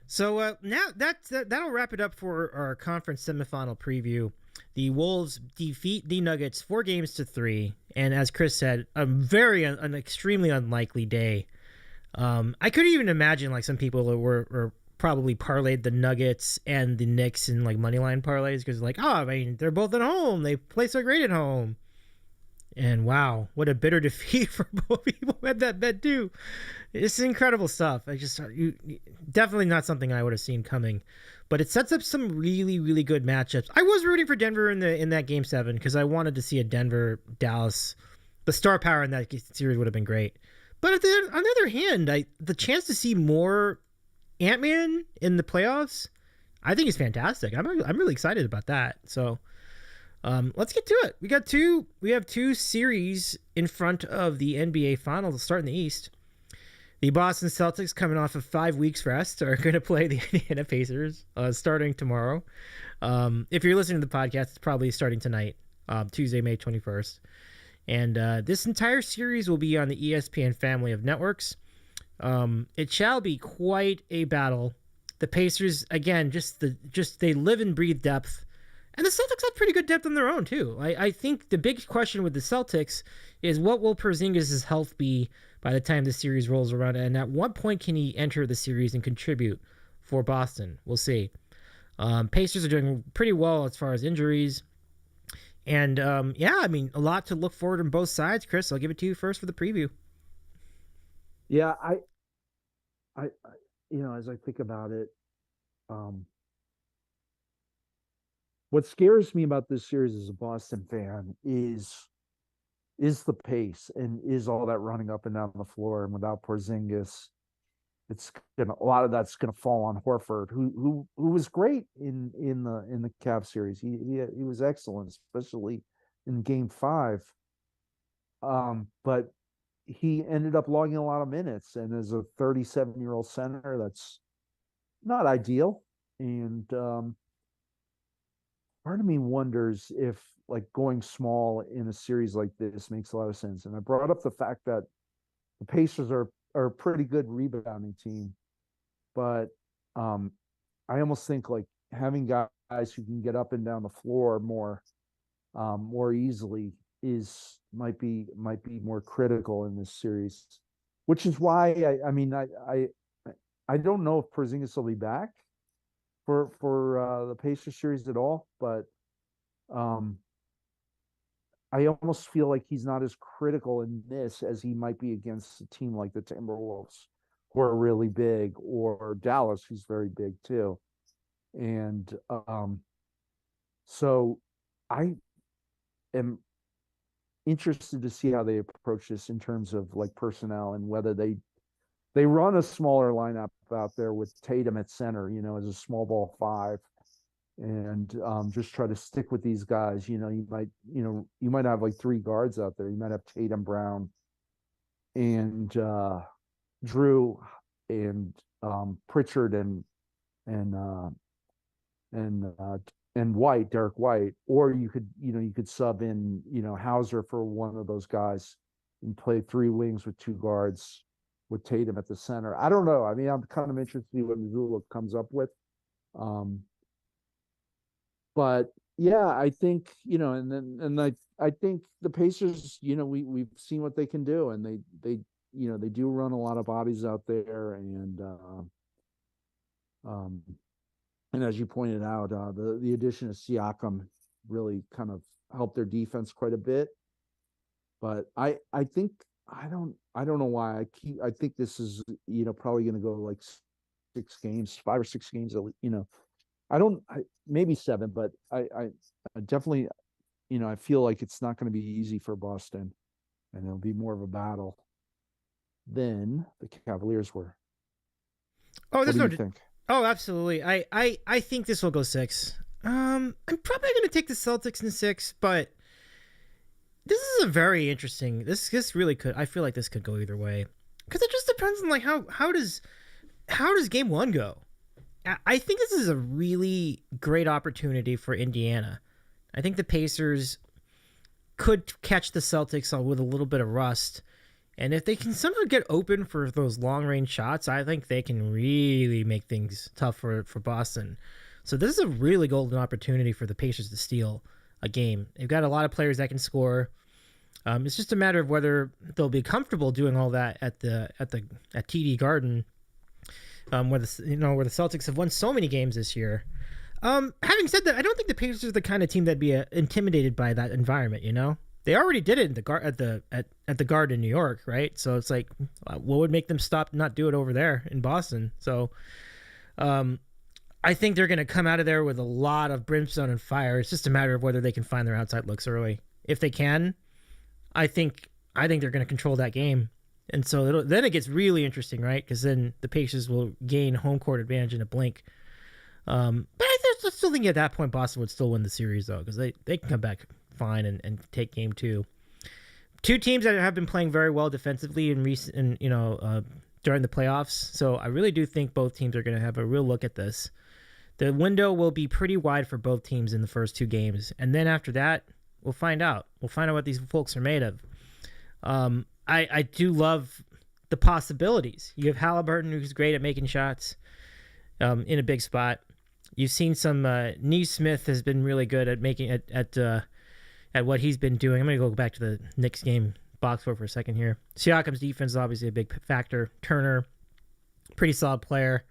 So now that'll wrap it up for our conference semifinal preview. The Wolves defeat the Nuggets 4-3, and as Chris said, an extremely unlikely day. I could even imagine like some people were probably parlayed the Nuggets and the Knicks in like moneyline parlays because like, I mean, they're both at home. They play so great at home. And wow, what a bitter defeat for both people who had that bet too. It's incredible stuff. Definitely not something I would have seen coming, but it sets up some really, really good matchups. I was rooting for Denver in that Game 7 because I wanted to see a Denver Dallas the star power in that series would have been great. But on the other hand, the chance to see more Ant-Man in the playoffs, I think is fantastic. I'm really excited about that. So let's get to it. We have two series in front of the NBA Finals starting in the East. The Boston Celtics, coming off of 5 weeks rest, are going to play the Indiana Pacers starting tomorrow. If you're listening to the podcast, it's probably starting tonight, Tuesday, May 21st. And this entire series will be on the ESPN family of networks. It shall be quite a battle. The Pacers, again, just they live and breathe depth. And the Celtics have pretty good depth on their own, too. I think the big question with the Celtics is, what will Porzingis' health be by the time the series rolls around? And at what point can he enter the series and contribute for Boston? We'll see. Pacers are doing pretty well as far as injuries. And, yeah, I mean, a lot to look forward on both sides. Chris, I'll give it to you first for the preview.
Yeah, I as I think about it, what scares me about this series as a Boston fan is the pace, and is all that running up and down the floor. And without Porzingis, a lot of that's gonna fall on Horford, who was great in the Cavs series. He was excellent, especially in Game 5. But he ended up logging a lot of minutes, and as a 37-year-old center, that's not ideal. And part of me wonders if, like, going small in a series like this makes a lot of sense. And I brought up the fact that the Pacers are a pretty good rebounding team, but I almost think, like, having guys who can get up and down the floor more easily might be more critical in this series, which is why I don't know if Porzingis will be back for the Pacers series at all, but I almost feel like he's not as critical in this as he might be against a team like the Timberwolves, who are really big, or Dallas, who's very big too. And so I am interested to see how they approach this in terms of, like, personnel, and whether they run a smaller lineup out there with Tatum at center, as a small ball 5, and just try to stick with these guys. You might have like 3 guards out there. You might have Tatum, Brown, and Drew, and Pritchard, and White, Derek White. Or you could sub in Hauser for one of those guys and play 3 wings with 2 guards with Tatum at the center. I don't know. I mean, I'm kind of interested to see what Missoula comes up with. But yeah, I think, I think the Pacers, we've seen what they can do, and they do run a lot of bodies out there, and as you pointed out, the addition of Siakam really kind of helped their defense quite a bit. But I think, I don't know why I think this is probably going to go like 6 games, 5 or 6 games. Maybe 7, but I definitely I feel like it's not going to be easy for Boston, and it'll be more of a battle than the Cavaliers were.
Oh,
what do you think?
Oh, absolutely. I think this will go 6. I'm probably going to take the Celtics in 6, but this is a very interesting. This really could. I feel like this could go either way, because it just depends on, like, how does Game 1 go. I think this is a really great opportunity for Indiana. I think the Pacers could catch the Celtics with a little bit of rust, and if they can somehow get open for those long range shots, I think they can really make things tough for Boston. So this is a really golden opportunity for the Pacers to steal a game. They've got a lot of players that can score. It's just a matter of whether they'll be comfortable doing all that at TD Garden, where the Celtics have won so many games this year. Having said that, I don't think the Pacers are the kind of team that'd be intimidated by that environment. They already did it at the Garden in New York, right? So it's like, what would make them not do it over there in Boston? So, I think they're going to come out of there with a lot of brimstone and fire. It's just a matter of whether they can find their outside looks early. If they can, I think I think they're going to control that game. And so then it gets really interesting, right? Because then the Pacers will gain home court advantage in a blink. But I still think at that point Boston would still win the series, though, because they can come back fine and take game two. Two teams that have been playing very well defensively in recent, during the playoffs. So I really do think both teams are going to have a real look at this. The window will be pretty wide for both teams in the first two games, and then after that, we'll find out. We'll find out what these folks are made of. I do love the possibilities. You have Halliburton, who's great at making shots in a big spot. You've seen some Neesmith has been really good at making at what he's been doing. I'm going to go back to the Knicks game box score for a second here. Siakam's defense is obviously a big factor. Turner, pretty solid player.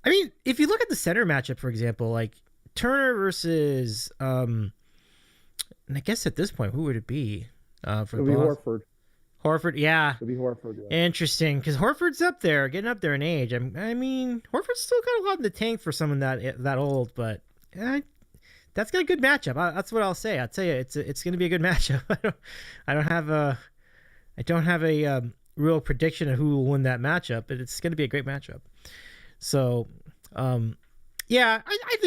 I mean, if you look at the center matchup, for example, like Turner versus, and I guess at this point, who would it be?
For It'll be Horford.
Horford, yeah.
It'll be Horford. Yeah.
Interesting, because Horford's up there, getting up there in age. I mean, Horford's still got a lot in the tank for someone that old, but that's got a good matchup. That's what I'll say. I'll tell you, it's going to be a good matchup. I don't have a real prediction of who will win that matchup, but it's going to be a great matchup. So, yeah, I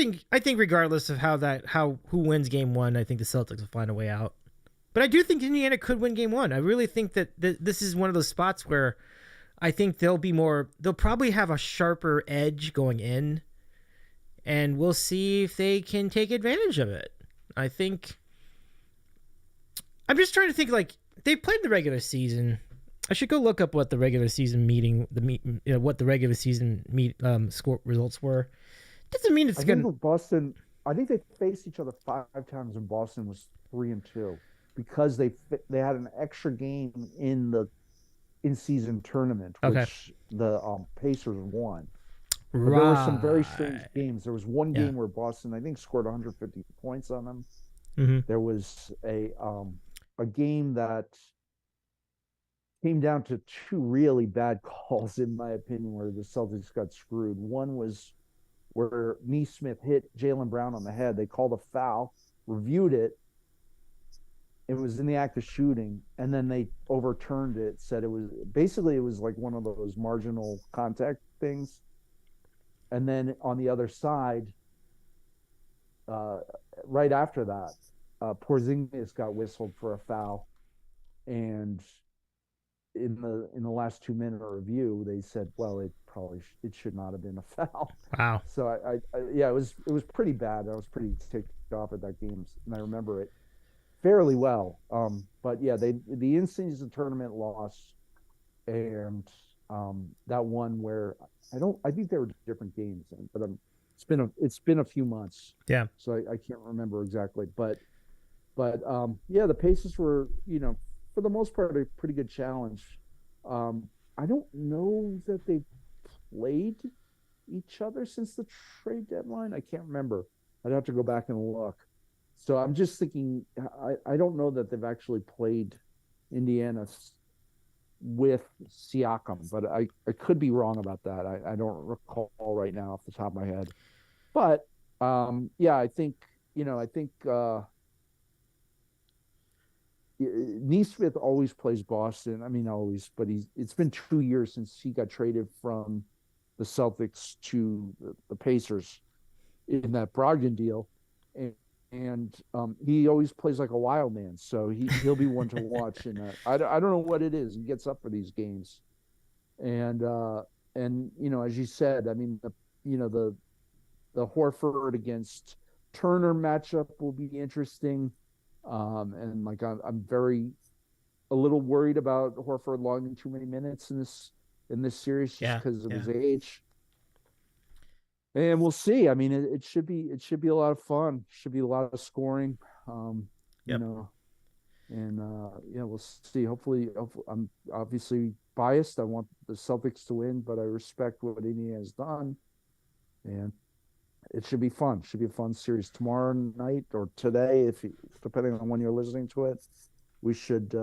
think regardless of who wins game one, I think the Celtics will find a way out. But I do think Indiana could win game one. I really think that this is one of those spots where I think they'll probably have a sharper edge going in, and we'll see if they can take advantage of it. I'm just trying to think, like, they played the regular season. I should go look up what the regular season what the regular season score results were. Doesn't mean it's going to
Boston. I think they faced each other 5 times, and Boston was 3-2 because they had an extra game in the in-season tournament, which the Pacers won. Right. There were some very strange games. There was one game where Boston, I think, scored 150 points on them.
Mm-hmm.
There was a game that came down to 2 really bad calls, in my opinion, where the Celtics got screwed. One was where Neesmith hit Jaylen Brown on the head. They called a foul, reviewed it. It was in the act of shooting, and then they overturned it, said it was like one of those marginal contact things. And then on the other side, right after that, Porzingis got whistled for a foul, and in the last 2-minute review, they said, well, it should not have been a foul.
Wow.
So it was pretty bad. I was pretty ticked off at that game, and I remember it fairly well. But yeah, the in-season tournament loss, and that one where I think they were different games, but it's been a few months.
Yeah.
So I can't remember exactly, but yeah, the Pacers were, for the most part, a pretty good challenge. I don't know that they played each other since the trade deadline. I can't remember. I'd have to go back and look. So I'm just thinking, I don't know that they've actually played Indiana with Siakam, but I could be wrong about that. I don't recall right now off the top of my head. But yeah, I think Neesmith always plays Boston. I mean, always, but it's been 2 years since he got traded from the Celtics to the Pacers in that Brogdon deal. And he always plays like a wild man. So he'll be one to watch. And I don't know what it is. He gets up for these games. And as you said, I mean, the Horford against Turner matchup will be interesting. And like I'm a little worried about Horford logging too many minutes in this series just because of his age. And we'll see. I mean, it should be a lot of fun. Should be a lot of scoring. We'll see. Hopefully, I'm obviously biased. I want the Celtics to win, but I respect what Indiana has done, and it should be fun. Should be a fun series tomorrow night or today, depending on when you're listening to it. We should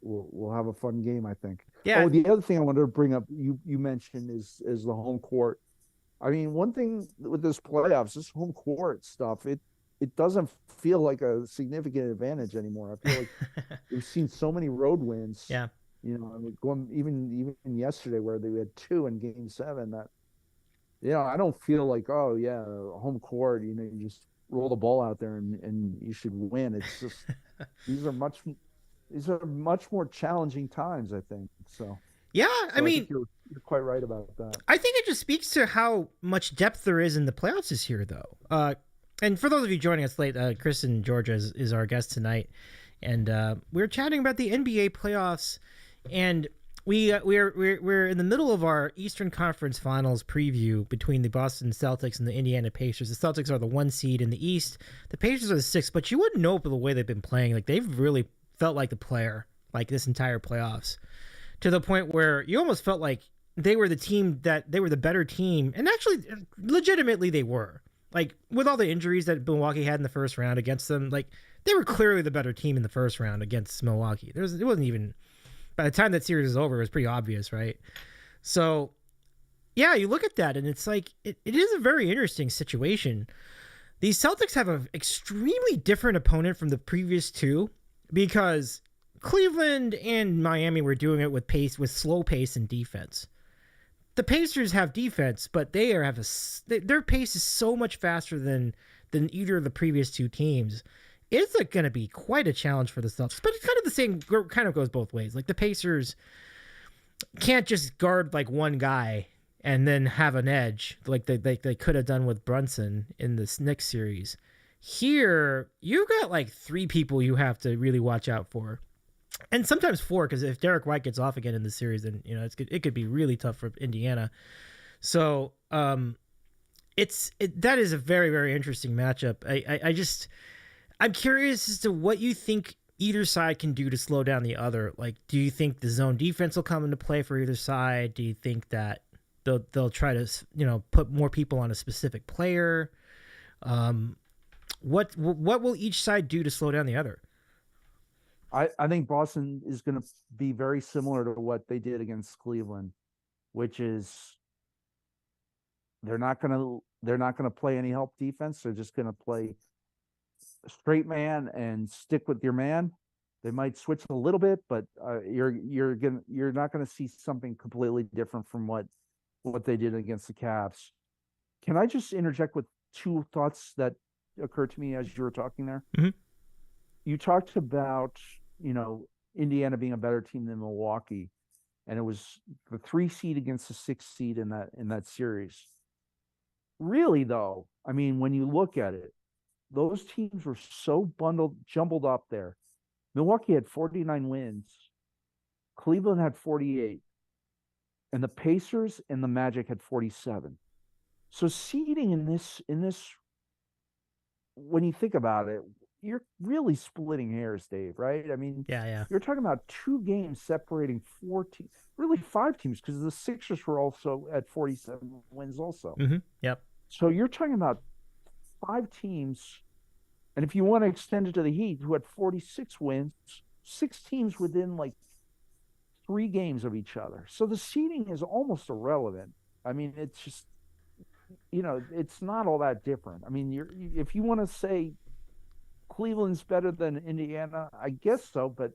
we'll have a fun game, I think.
Yeah.
Oh, the other thing I wanted to bring up, you mentioned is the home court. I mean, one thing with this playoffs, this home court stuff, it doesn't feel like a significant advantage anymore. I feel like we've seen so many road wins.
Yeah.
Going even yesterday where they had 2 in Game 7. That I don't feel like, oh yeah, home court. You just roll the ball out there and you should win. It's just these are much more challenging times, I think. So
yeah, I mean,
I think you're quite right about that.
I think it just speaks to how much depth there is in the playoffs this year, though. And for those of you joining us late, Chris and Georgia is our guest tonight, and we're chatting about the NBA playoffs, and we're in the middle of our Eastern Conference Finals preview between the Boston Celtics and the Indiana Pacers. The Celtics are the 1 seed in the East. The Pacers are the 6, but you wouldn't know the way they've been playing. Like, they've really felt like the player, like this entire playoffs, to the point where you almost felt like they were the better team, and actually, legitimately, they were. Like, with all the injuries that Milwaukee had in the first round against them, like, they were clearly the better team in the first round against Milwaukee. It wasn't even, by the time that series was over, it was pretty obvious, right? So, yeah, you look at that, and it's like, it is a very interesting situation. These Celtics have an extremely different opponent from the previous 2, because Cleveland and Miami were doing it with slow pace and defense. The Pacers have defense, but their pace is so much faster than either of the previous 2 teams. It's going to be quite a challenge for the Celtics, but it's kind of the same. Kind of goes both ways. Like, the Pacers can't just guard like one guy and then have an edge like they could have done with Brunson in this Knicks series. Here, you got like 3 people you have to really watch out for. And sometimes 4, because if Derek White gets off again in the series, then it could be really tough for Indiana. So that is a very, very interesting matchup. I'm curious as to what you think either side can do to slow down the other. Like, do you think the zone defense will come into play for either side? Do you think that they'll try to put more people on a specific player? What will each side do to slow down the other?
I think Boston is going to be very similar to what they did against Cleveland, which is they're not going to play any help defense. They're just going to play straight man and stick with your man. They might switch a little bit, but you're not going to see something completely different from what they did against the Cavs. Can I just interject with 2 thoughts that occurred to me as you were talking there?
Mm-hmm.
You talked about Indiana being a better team than Milwaukee, and it was the 3 seed against the 6 seed in that series. Really, though, I mean, when you look at it, those teams were so jumbled up there. Milwaukee had 49 wins, Cleveland had 48, and the Pacers and the Magic had 47. So seeding in this, when you think about it, you're really splitting hairs, Dave, right? I mean,
yeah.
You're talking about 2 games separating 4 teams, really 5 teams, because the Sixers were also at 47 wins also.
Mm-hmm. Yep.
So you're talking about 5 teams, and if you want to extend it to the Heat, who had 46 wins, 6 teams within like 3 games of each other. So the seeding is almost irrelevant. I mean, it's just, it's not all that different. I mean, if you want to say Cleveland's better than Indiana, I guess so, but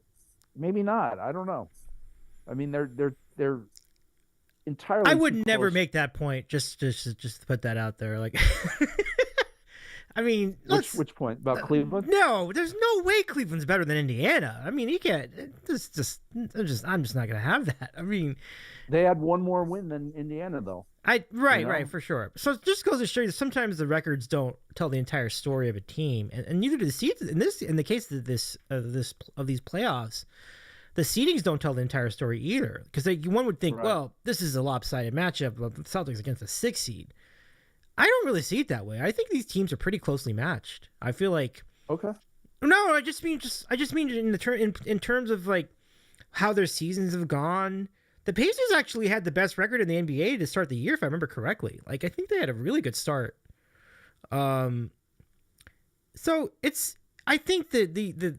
maybe not. I don't know. I mean, they're entirely.
I would never make that point. Just to put that out there, like. I mean,
which point about Cleveland?
No, there's no way Cleveland's better than Indiana. I mean, you can't. I'm just not gonna have that. I mean,
they had 1 more win than Indiana, though.
Right, for sure. So it just goes to show you that sometimes the records don't tell the entire story of a team, and neither do the seeds. In the case of these playoffs, the seedings don't tell the entire story either. Because one would think, well, this is a lopsided matchup of the Celtics against a 6 seed. I don't really see it that way. I think these teams are pretty closely matched. I feel like
okay.
No, I just mean in terms of like how their seasons have gone. The Pacers actually had the best record in the NBA to start the year, if I remember correctly. Like, I think they had a really good start. So I think the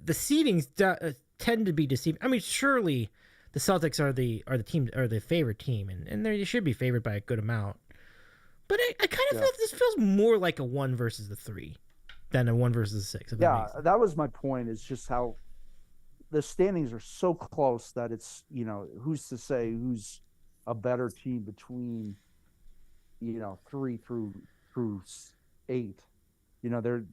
seedings tend to be deceiving. I mean, surely the Celtics are the favorite team, and they should be favored by a good amount. But I kind of feel like this feels more like a 1 versus the 3. than a 1 versus 6.
That was my point. It's just how the standings are so close that it's, who's to say who's a better team between, 3 through 8. They're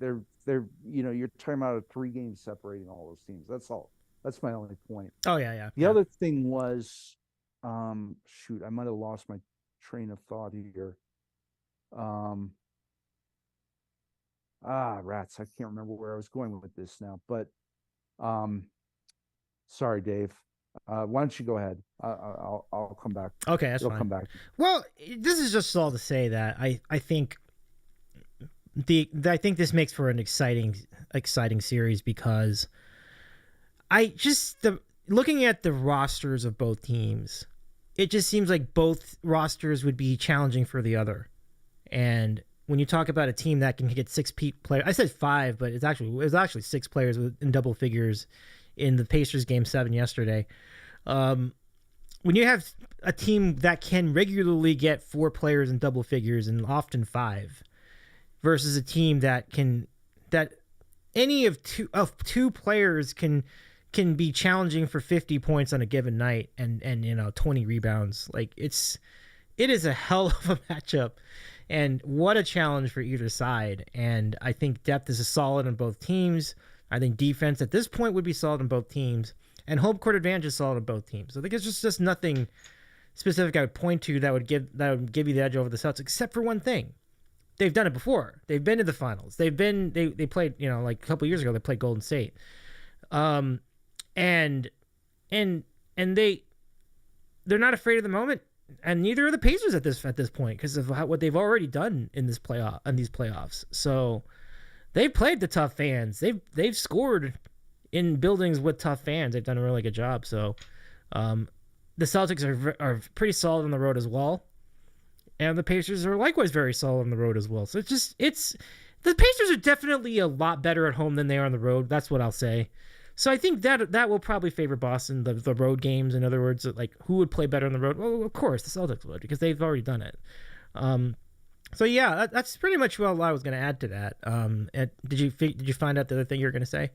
you're talking about a 3 games separating all those teams. That's all. That's my only point.
Oh yeah.
The other thing was, shoot, I might have lost my train of thought here. Rats. I can't remember where I was going with this now, but sorry, Dave. Why don't you go ahead? I'll come back.
Okay, that's fine.
Come back.
Well, this is just all to say that I think this makes for an exciting series, because looking at the rosters of both teams, it just seems like both rosters would be challenging for the other. And when you talk about a team that can get 6 players, I said 5, but it was actually 6 players in double figures in the Pacers game 7 yesterday. When you have a team that can regularly get 4 players in double figures and often 5, versus a team that any of two players can be challenging for 50 points on a given night and 20 rebounds. Like, it is a hell of a matchup, and what a challenge for either side. And I think depth is solid on both teams. I think defense at this point would be solid on both teams, and home court advantage is solid on both teams. So I think it's just nothing specific I would point to that would give you the edge over the Celtics, except for one thing. They've done it before. They've been to the finals. They played, like a couple of years ago, they played Golden State. And they're not afraid of the moment, and neither are the Pacers at this point, because of what they've already done in these playoffs. So they've played the tough fans. They've scored in buildings with tough fans. They've done a really good job. So the Celtics are pretty solid on the road as well, and the Pacers are likewise very solid on the road as well. So the Pacers are definitely a lot better at home than they are on the road. That's what I'll say. So I think that will probably favor Boston, the road games. In other words, like, who would play better on the road? Well, of course, the Celtics would, because they've already done it. So yeah, that's pretty much what I was going to add to that. Did you find out the other thing you were going to say?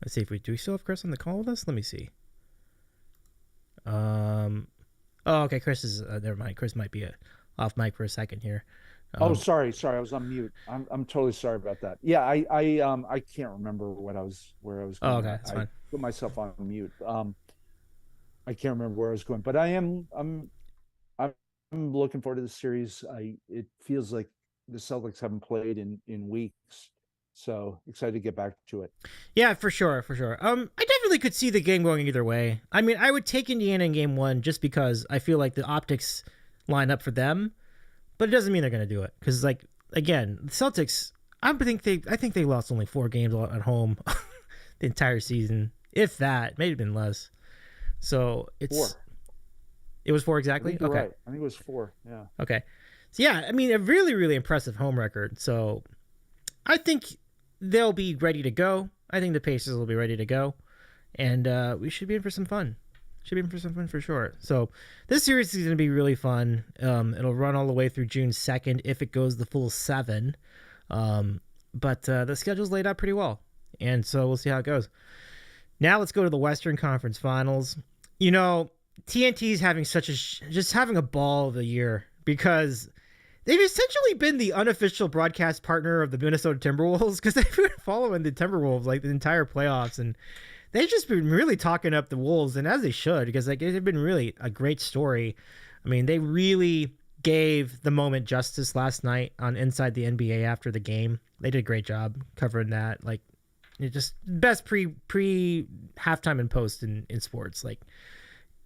Let's see if do we still have Chris on the call with us? Let me see. Oh, okay. Chris is never mind. Chris might be off mic for a second here.
Sorry, I was on mute. I'm totally sorry about that. Yeah, I can't remember where I was going.
Oh, okay, that's fine.
Put myself on mute. I can't remember where I was going, but I'm looking forward to the series. It feels like the Celtics haven't played in weeks, so excited to get back to it.
Yeah, for sure. I definitely could see the game going either way. I mean, I would take Indiana in game 1 just because I feel like the optics line up for them, but it doesn't mean they're going to do it, because, like, again, the Celtics, I think they lost only 4 games at home the entire season, if that, maybe been less. So it's
4.
It was 4 exactly. Okay,
right. I think it was 4. Yeah.
Okay. So yeah, I mean, a really, really impressive home record. So I think they'll be ready to go. I think the Pacers will be ready to go, and we should be in for some fun. For sure. So this series is going to be really fun. It'll run all the way through June 2nd if it goes the full 7. But the schedule's laid out pretty well, and so we'll see how it goes. Now let's go to the Western Conference Finals. TNT's having a ball of the year, because they've essentially been the unofficial broadcast partner of the Minnesota Timberwolves, because they've been following the Timberwolves like the entire playoffs, and they've just been really talking up the Wolves, and as they should, because like they've been really a great story. I mean, they really gave the moment justice last night on Inside the NBA after the game. They did a great job covering that. Like, just best pre halftime and post in sports. Like,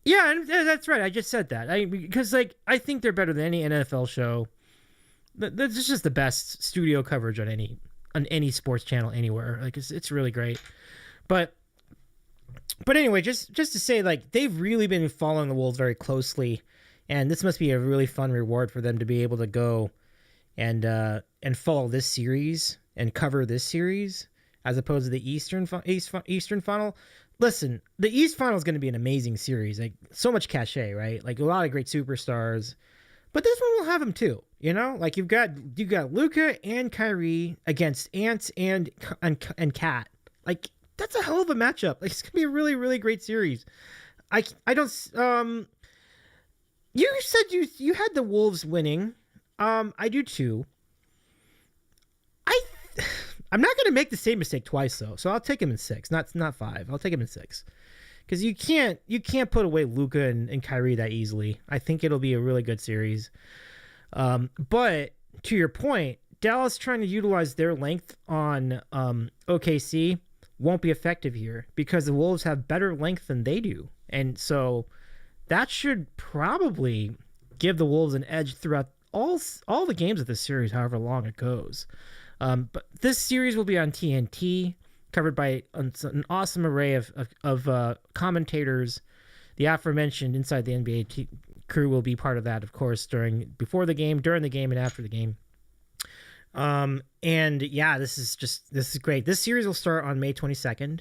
yeah, and that's right. I just said that. Because like I think they're better than any NFL show. That's just the best studio coverage on any sports channel anywhere. Like, it's really great. But anyway, just to say, like, they've really been following the Wolves very closely, and this must be a really fun reward for them to be able to go and follow this series and cover this series, as opposed to the Eastern Final. listen, the East Final is going to be an amazing series. Like so much cachet, right? Like a lot of great superstars. But this one will have them too. You know, like you got Luka and Kyrie against Ant and Cat. Like that's a hell of a matchup. Like it's gonna be a really really great series. I don't You said you had the Wolves winning. I do too. I I'm not gonna make the same mistake twice though. So I'll take him in 6, not 5. I'll take him in 6 because you can't put away Luka and Kyrie that easily. I think it'll be a really good series. But to your point, Dallas trying to utilize their length on OKC won't be effective here because the Wolves have better length than they do, and so that should probably give the Wolves an edge throughout all the games of this series, however long it goes. But this series will be on TNT, covered by an awesome array of commentators. The aforementioned Inside the NBA crew will be part of that, of course, before the game, during the game, and after the game. And yeah, this is great. This series will start on May 22nd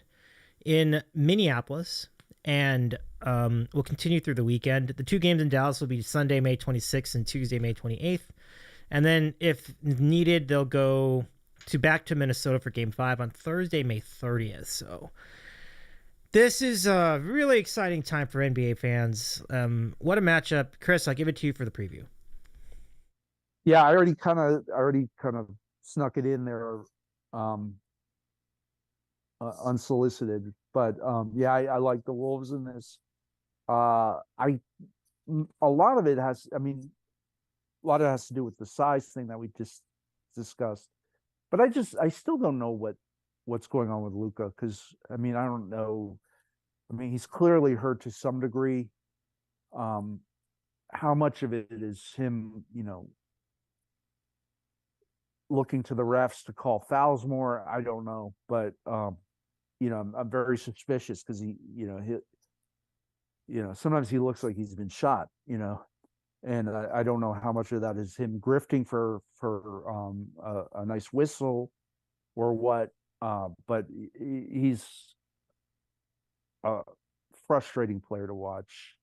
in Minneapolis, and will continue through the weekend. The 2 games in Dallas will be Sunday, May 26th, and Tuesday, May 28th. And then, if needed, they'll go back to Minnesota for Game 5 on Thursday, May 30th. So this is a really exciting time for NBA fans. What a matchup. Chris, I'll give it to you for the preview.
Yeah, I already kind of snuck it in there, unsolicited. But yeah, I like the Wolves in this. A lot of it has, I mean, a lot of it has to do with the size thing that we just discussed. But I still don't know what's going on with Luka, because I mean, I don't know. I mean, he's clearly hurt to some degree. How much of it is him, looking to the refs to call fouls more? I don't know, but I'm very suspicious because sometimes he looks like he's been shot, and I don't know how much of that is him grifting for a nice whistle or what. But he's a frustrating player to watch,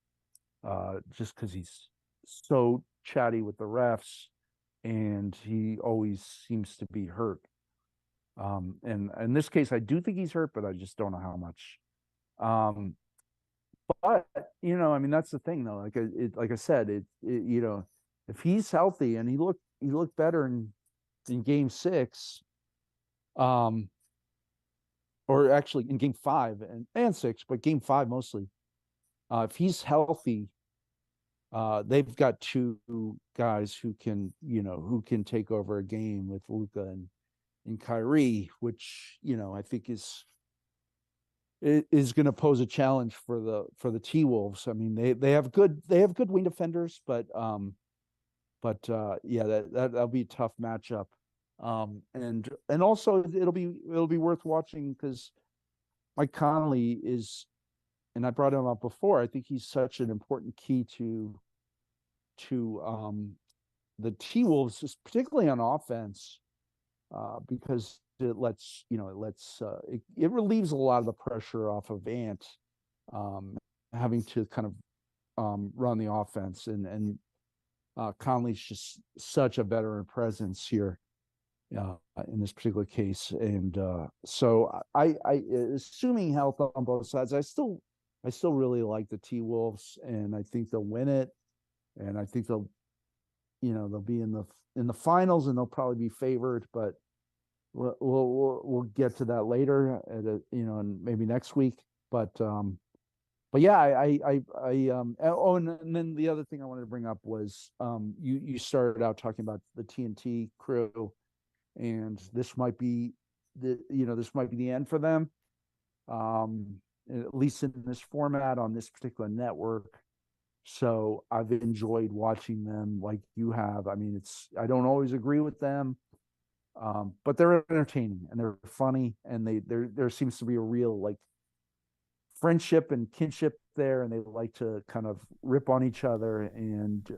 just because he's so chatty with the refs, and he always seems to be hurt. And in this case, I do think he's hurt, but I just don't know how much. But I mean, that's the thing, though. Like I said, if he's healthy and he looked better in Game 6, or actually in Game 5 and 6, but Game 5 mostly. If he's healthy, they've got 2 guys who can take over a game with Luka and Kyrie, which I think is going to pose a challenge for the T-Wolves. I mean, they have good wing defenders, but yeah, that'll be a tough matchup. And also it'll be worth watching because Mike Conley is, and I brought him up before, I think he's such an important key to the T-Wolves, particularly on offense, because it relieves a lot of the pressure off of Ant, having to kind of run the offense, and Conley's just such a veteran presence here in this particular case. And so I assuming health on both sides, I still really like the T-Wolves, and I think they'll win it, and I think they'll be in the finals, and they'll probably be favored, but we'll get to that later and maybe next week. But yeah, and then the other thing I wanted to bring up was you started out talking about the TNT crew, and this might be the end for them, at least in this format on this particular network. So I've enjoyed watching them like you have. I mean, I don't always agree with them, but they're entertaining and they're funny, and there seems to be a real like friendship and kinship there, and they like to kind of rip on each other, and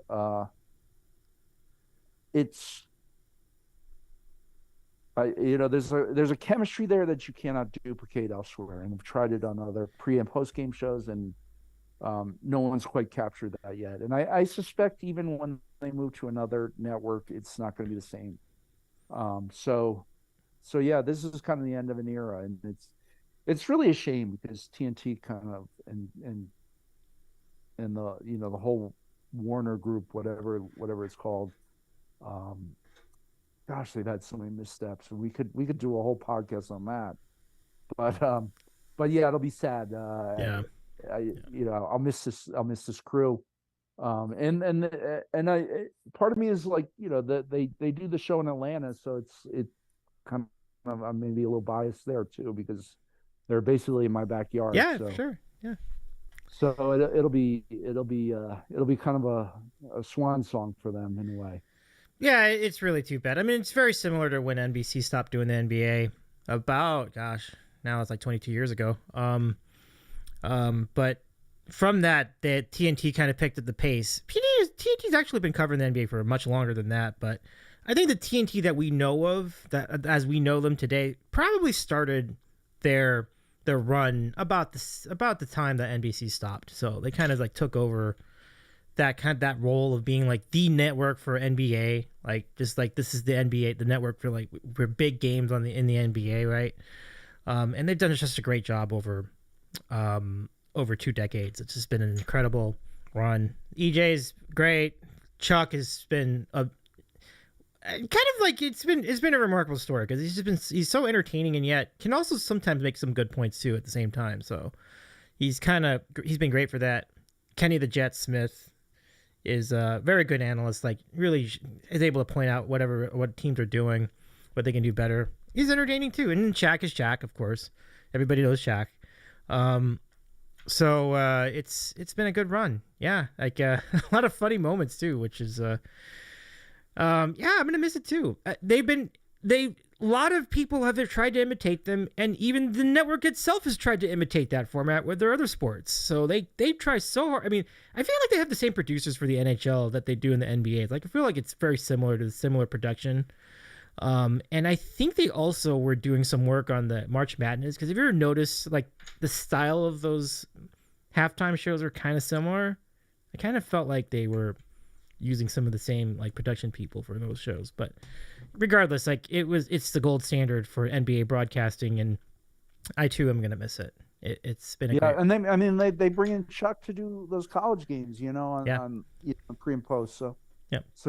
it's there's a chemistry there that you cannot duplicate elsewhere, and I've tried it on other pre and post game shows, and no one's quite captured that yet. And I suspect even when they move to another network, it's not going to be the same. So yeah, this is kind of the end of an era, and it's really a shame because TNT kind of and the the whole Warner Group, whatever it's called, gosh, they've had so many missteps. We could do a whole podcast on that, but yeah, it'll be sad. I'll miss this crew. And I part of me is like, they do the show in Atlanta, so it kind of, I'm maybe a little biased there too because they're basically in my backyard.
Yeah,
so.
sure. Yeah.
So it'll be kind of a swan song for them in a way.
Yeah, it's really too bad. I mean, it's very similar to when NBC stopped doing the NBA about, gosh, now it's like 22 years ago. But from that, the TNT kind of picked up the pace. TNT's actually been covering the NBA for much longer than that, but I think the TNT that we know of, that as we know them today, probably started their run about the time that NBC stopped. So they kind of like took over that role of being like the network for NBA, like just like this is the NBA, the network for big games in the NBA, right? And they've done just a great job over 2 decades. It's just been an incredible run. EJ's great. Chuck has been a kind of like it's been a remarkable story because he's so entertaining and yet can also sometimes make some good points too at the same time. So he's been great for that. Kenny the Jet Smith is a very good analyst. Like really is able to point out what teams are doing, what they can do better. He's entertaining too. And Shaq is Shaq, of course. Everybody knows Shaq. So it's been a good run. Yeah, like a lot of funny moments too, which is I'm gonna miss it too. A lot of people have tried to imitate them, and even the network itself has tried to imitate that format with their other sports. So they try so hard. I mean, I feel like they have the same producers for the NHL that they do in the NBA. Like I feel like it's very similar to the similar production. And I think they also were doing some work on the March Madness because if you ever notice, like the style of those halftime shows are kind of similar. I kind of felt like they were using some of the same like production people for those shows, but regardless, like it's the gold standard for NBA broadcasting, and I too am gonna miss it. It's been
and they bring in Chuck to do those college games, on pre and post. So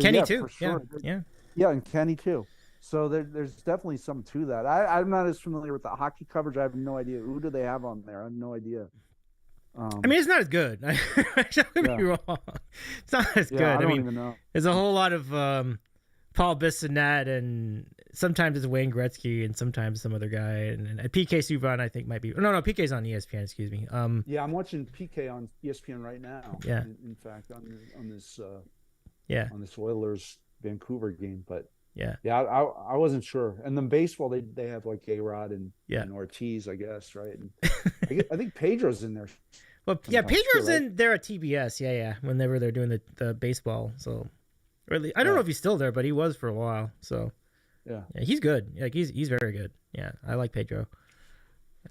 Kenny too,
for sure.
Yeah,
and Kenny too. So there's definitely some to that. I'm not as familiar with the hockey coverage. I have no idea. Who do they have on there? I have no idea.
I mean, it's not as good. Don't get me wrong. It's not as good.
I don't even know.
There's a whole lot of Paul Bissonnette, and sometimes it's Wayne Gretzky, and sometimes some other guy, and PK Subban I think might be. No, PK's on ESPN. Excuse me.
I'm watching PK on ESPN right now.
Yeah.
In fact, on this.
On
this Oilers Vancouver game, but.
Yeah.
I wasn't sure. And then baseball, they have like A-Rod and Ortiz, I guess, right? And I think Pedro's in there.
Well, yeah, Pedro's in there at TBS. Yeah. Whenever they're doing the baseball. So, really, I don't know if he's still there, but he was for a while. So, yeah, he's good. Like he's very good. Yeah, I like Pedro.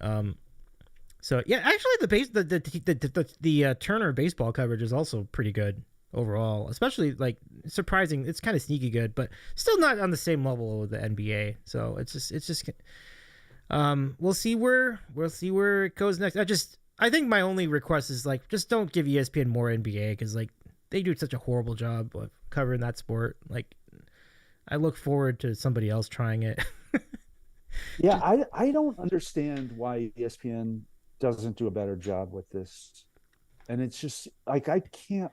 So yeah, actually, the Turner baseball coverage is also pretty good overall, especially like surprising. It's kind of sneaky good, but still not on the same level with the NBA. So it's just we'll see where it goes next. I think my only request is like just don't give ESPN more NBA because like they do such a horrible job of covering that sport. Like I look forward to somebody else trying it.
Yeah, I don't understand why ESPN doesn't do a better job with this, and it's just like I can't.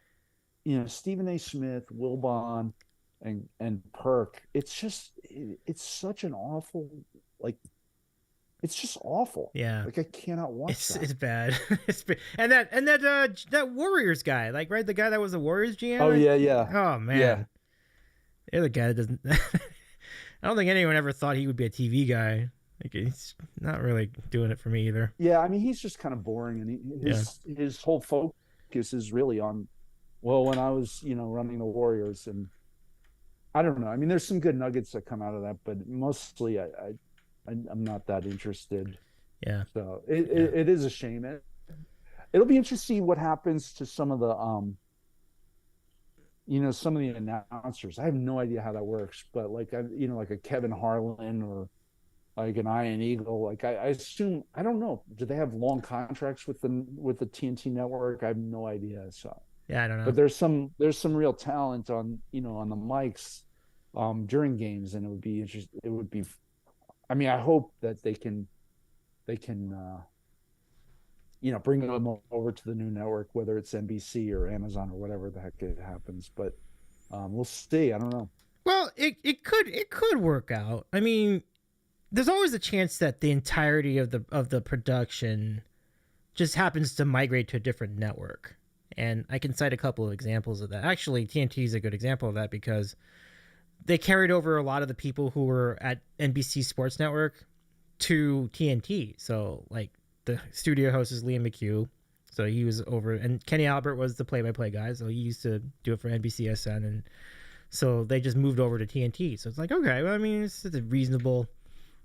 Stephen A. Smith, Wilbon, and Perk. It's such an awful, like, it's just awful.
Yeah,
like I cannot watch that.
It's bad. And that Warriors guy, like, right, the guy that was the Warriors GM.
Oh yeah.
Oh man, yeah. They're the guy that doesn't. I don't think anyone ever thought he would be a TV guy. Like, he's not really doing it for me either.
Yeah, I mean, he's just kind of boring, and his whole focus is really on. Well, when I was, running the Warriors, and I don't know. I mean, there's some good nuggets that come out of that, but mostly I'm not that interested.
Yeah.
So it is a shame. It'll be interesting to see what happens to some of the some of the announcers. I have no idea how that works, but like like a Kevin Harlan or like an Ian Eagle. Like I assume, I don't know. Do they have long contracts with the TNT network? I have no idea. So
yeah, I don't know.
But there's some real talent on on the mics during games, and it would be interesting. It would be. I mean, I hope that they can bring them over to the new network, whether it's NBC or Amazon or whatever the heck it happens. But we'll see. I don't know.
Well, it could work out. I mean, there's always a chance that the entirety of the production just happens to migrate to a different network. And I can cite a couple of examples of that. Actually, TNT is a good example of that because they carried over a lot of the people who were at NBC Sports Network to TNT. So, like, the studio host is Liam McHugh. So he was over, and Kenny Albert was the play-by-play guy. So he used to do it for NBCSN, and so they just moved over to TNT. So it's like, okay, well, I mean, it's a reasonable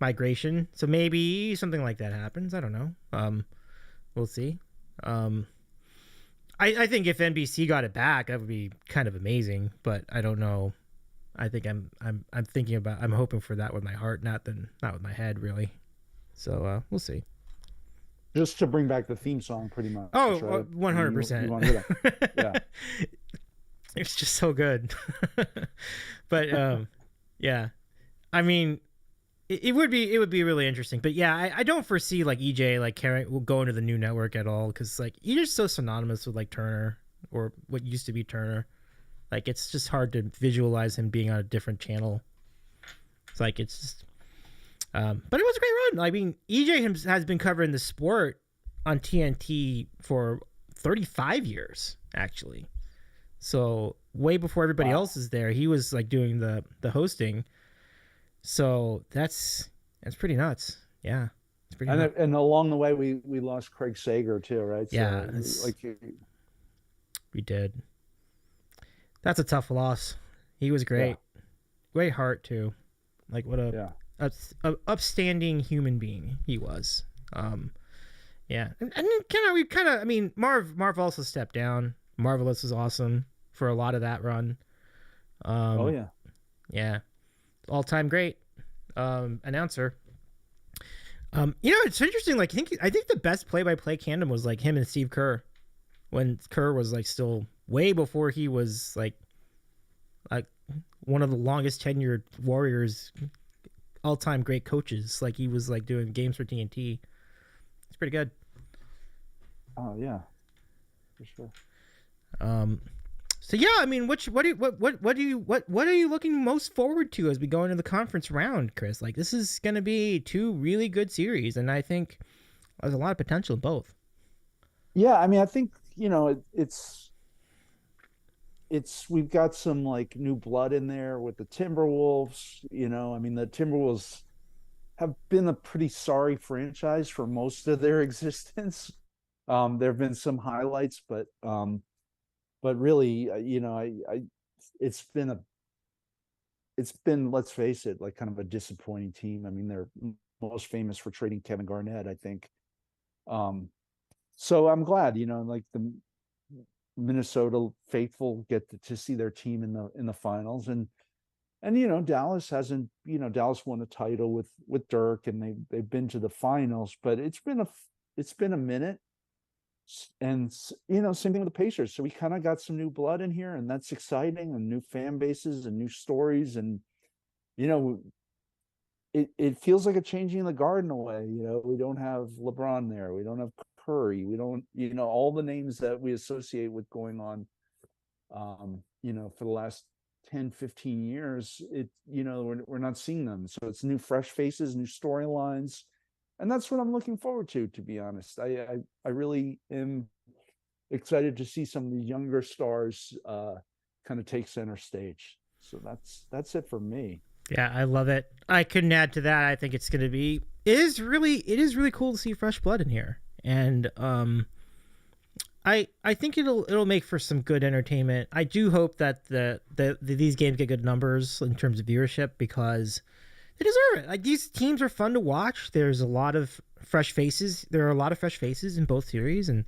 migration. So maybe something like that happens. I don't know. We'll see. I think if NBC got it back, that would be kind of amazing. But I don't know. I think I'm thinking about. I'm hoping for that with my heart, not with my head, really. So we'll see.
Just to bring back the theme song, pretty much.
Oh, right? 100%.
You want to hear that? Yeah.
It's just so good. But yeah, I mean, it would be really interesting. But yeah, I don't foresee like EJ like going to the new network at all, because like EJ's so synonymous with like Turner, or what used to be Turner. Like, it's just hard to visualize him being on a different channel. It's like, it's just but it was a great run. I mean, EJ has been covering the sport on TNT for 35 years, actually. So way before everybody else is there, he was like doing the hosting. So that's pretty nuts. Yeah, it's pretty nuts.
And along the way, we lost Craig Sager too, right?
Yeah,
so,
we did. That's a tough loss. He was great. Yeah. Great heart too. Like, what a upstanding human being he was. Yeah, and I mean, Marv also stepped down. Marvelous was awesome for a lot of that run. Yeah, all-time great announcer. It's interesting. Like, I think the best play-by-play tandem was like him and Steve Kerr, when Kerr was like still way before he was like one of the longest tenured Warriors, all-time great coaches. Like, he was like doing games for TNT. It's pretty good.
Oh yeah, for sure.
So yeah, I mean, what are you looking most forward to as we go into the conference round, Chris? Like, this is going to be two really good series, and I think there's a lot of potential in both.
Yeah, I mean, I think it's we've got some like new blood in there with the Timberwolves. I mean, the Timberwolves have been a pretty sorry franchise for most of their existence. There have been some highlights, but really, it's been, let's face it, like kind of a disappointing team. I mean, they're most famous for trading Kevin Garnett, I think. So I'm glad, like the Minnesota faithful get to see their team in the finals, and Dallas hasn't, Dallas won a title with Dirk, and they've been to the finals, but it's been a minute. And same thing with the Pacers. So we kind of got some new blood in here, and that's exciting, and new fan bases and new stories, and it feels like a changing of the guard in a way. We don't have LeBron there, we don't have Curry, we don't all the names that we associate with going on for the last 10-15 years. We're not seeing them, so it's new fresh faces, new storylines. And that's what I'm looking forward to be honest. I really am excited to see some of the younger stars kind of take center stage. So that's it for me.
Yeah, I love it. I couldn't add to that. I think it's going to be, it is really cool to see fresh blood in here. And I think it'll make for some good entertainment. I do hope that these games get good numbers in terms of viewership because they deserve it. Like, these teams are fun to watch. There's a lot of fresh faces. There are a lot of fresh faces in both series, and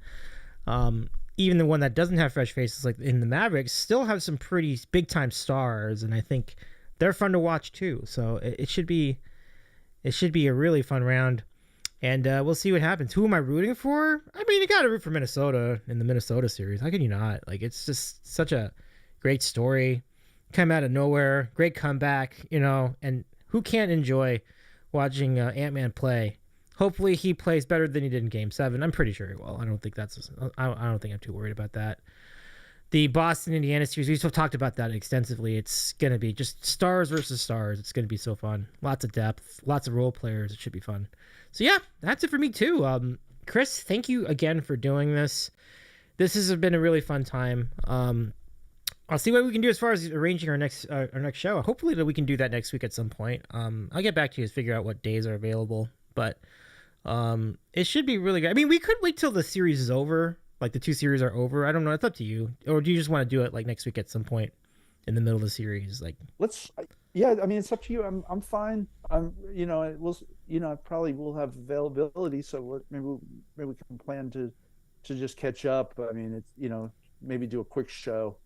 even the one that doesn't have fresh faces, like in the Mavericks, still have some pretty big time stars, and I think they're fun to watch too. So it should be a really fun round. And we'll see what happens. Who am I rooting for? I mean, you got to root for Minnesota in the Minnesota series. How can you not? Like, it's just such a great story. Come out of nowhere. Great comeback, and who can't enjoy watching Ant-Man play? Hopefully he plays better than he did in Game 7. I'm pretty sure he will. I don't think I'm too worried about that. The Boston-Indiana series, we've talked about that extensively. It's going to be just stars versus stars. It's going to be so fun. Lots of depth, lots of role players. It should be fun. So yeah, that's it for me too. Chris, thank you again for doing this. This has been a really fun time. I'll see what we can do as far as arranging our next show. Hopefully that we can do that next week at some point. I'll get back to you to figure out what days are available, but it should be really good. I mean, we could wait till the series is over, like the 2 series are over. I don't know. It's up to you. Or do you just want to do it like next week at some point in the middle of the series? Like,
yeah, I mean, it's up to you. I'm fine. I probably will have availability, so maybe we can plan to just catch up. I mean, it's maybe do a quick show.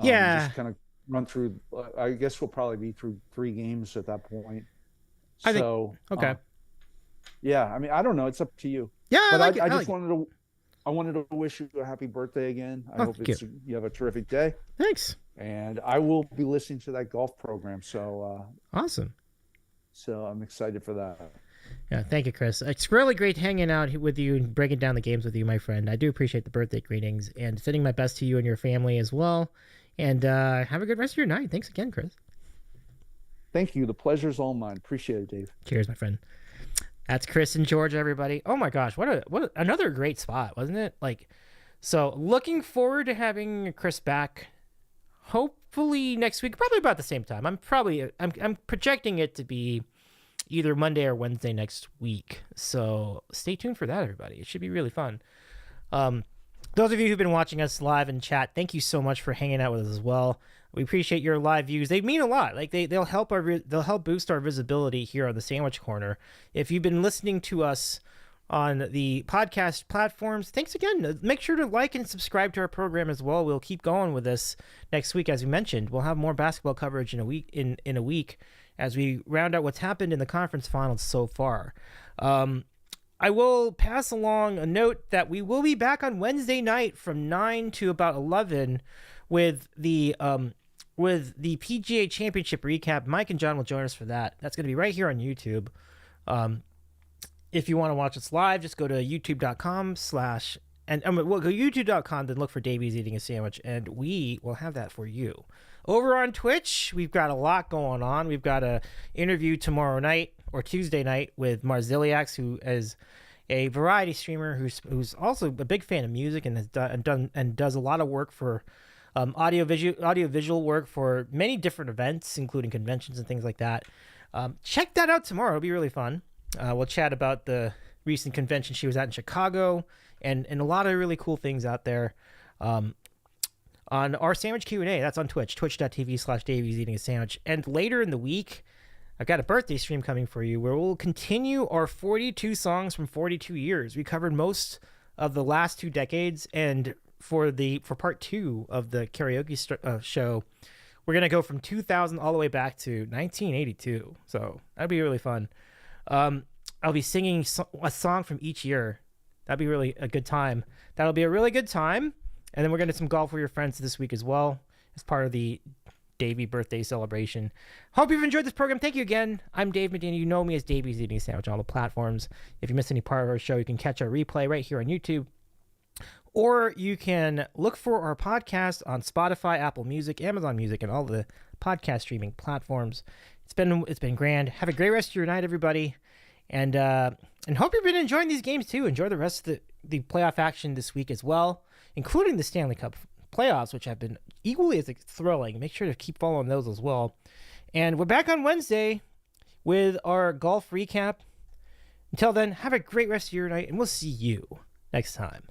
Just kind of run through. I guess we'll probably be through 3 games at that point.
Okay.
Yeah, I mean, I don't know. It's up to you.
Yeah,
but I wanted to wish you a happy birthday again. I hope you have a terrific day.
Thanks.
And I will be listening to that golf program. So
awesome.
So I'm excited for that.
Yeah, thank you, Chris. It's really great hanging out with you and breaking down the games with you, my friend. I do appreciate the birthday greetings and sending my best to you and your family as well. And have a good rest of your night. Thanks again, Chris.
Thank you. The pleasure's all mine. Appreciate it, Dave.
Cheers, my friend. That's Chris and George, everybody. Oh my gosh, what another great spot, wasn't it? So looking forward to having Chris back. Hopefully next week, probably about the same time. I'm projecting it to be either Monday or Wednesday next week. So stay tuned for that, everybody. It should be really fun. Those of you who've been watching us live in chat, thank you so much for hanging out with us as well. We appreciate your live views. They mean a lot. Like they'll help boost our visibility here on the Sandwich Corner. If you've been listening to us on the podcast platforms, thanks again. Make sure to like and subscribe to our program as well. We'll keep going with this next week, as we mentioned. We'll have more basketball coverage in a week as we round out what's happened in the conference finals so far. I will pass along a note that we will be back on Wednesday night from 9 to about 11 with the PGA Championship recap. Mike and John will join us for that. That's going to be right here on YouTube. If you want to watch us live, just go to youtube.com/ we'll go youtube.com, then look for Davies Eating a Sandwich, and we will have that for you. Over on Twitch, we've got a lot going on. We've got an interview tomorrow night or Tuesday night with Marziliax, who is a variety streamer who's also a big fan of music and has does a lot of work for audio visual work for many different events, including conventions and things like that. Check that out tomorrow. It'll be really fun. We'll chat about the recent convention she was at in Chicago and a lot of really cool things out there. On our Sandwich Q&A, that's on Twitch, twitch.tv/Davies Eating a Sandwich. And later in the week, I've got a birthday stream coming for you where we'll continue our 42 songs from 42 years. We covered most of the last 2 decades, and for part 2 of the karaoke show, we're going to go from 2000 all the way back to 1982. So that'd be really fun. I'll be singing a song from each year. That'd be really a good time. That'll be a really good time. And then we're going to do some golf with your friends this week as well as part of the Davey birthday celebration. Hope you've enjoyed this program. Thank you again. I'm Dave Medina. You know me as Davies Eating a Sandwich on all the platforms. If you missed any part of our show, you can catch our replay right here on YouTube. Or you can look for our podcast on Spotify, Apple Music, Amazon Music, and all the podcast streaming platforms. It's been grand. Have a great rest of your night, everybody. And hope you've been enjoying these games too. Enjoy the rest of the playoff action this week as well, including the Stanley Cup playoffs, which have been equally as thrilling. Make sure to keep following those as well. And we're back on Wednesday with our golf recap. Until then, have a great rest of your night, and we'll see you next time.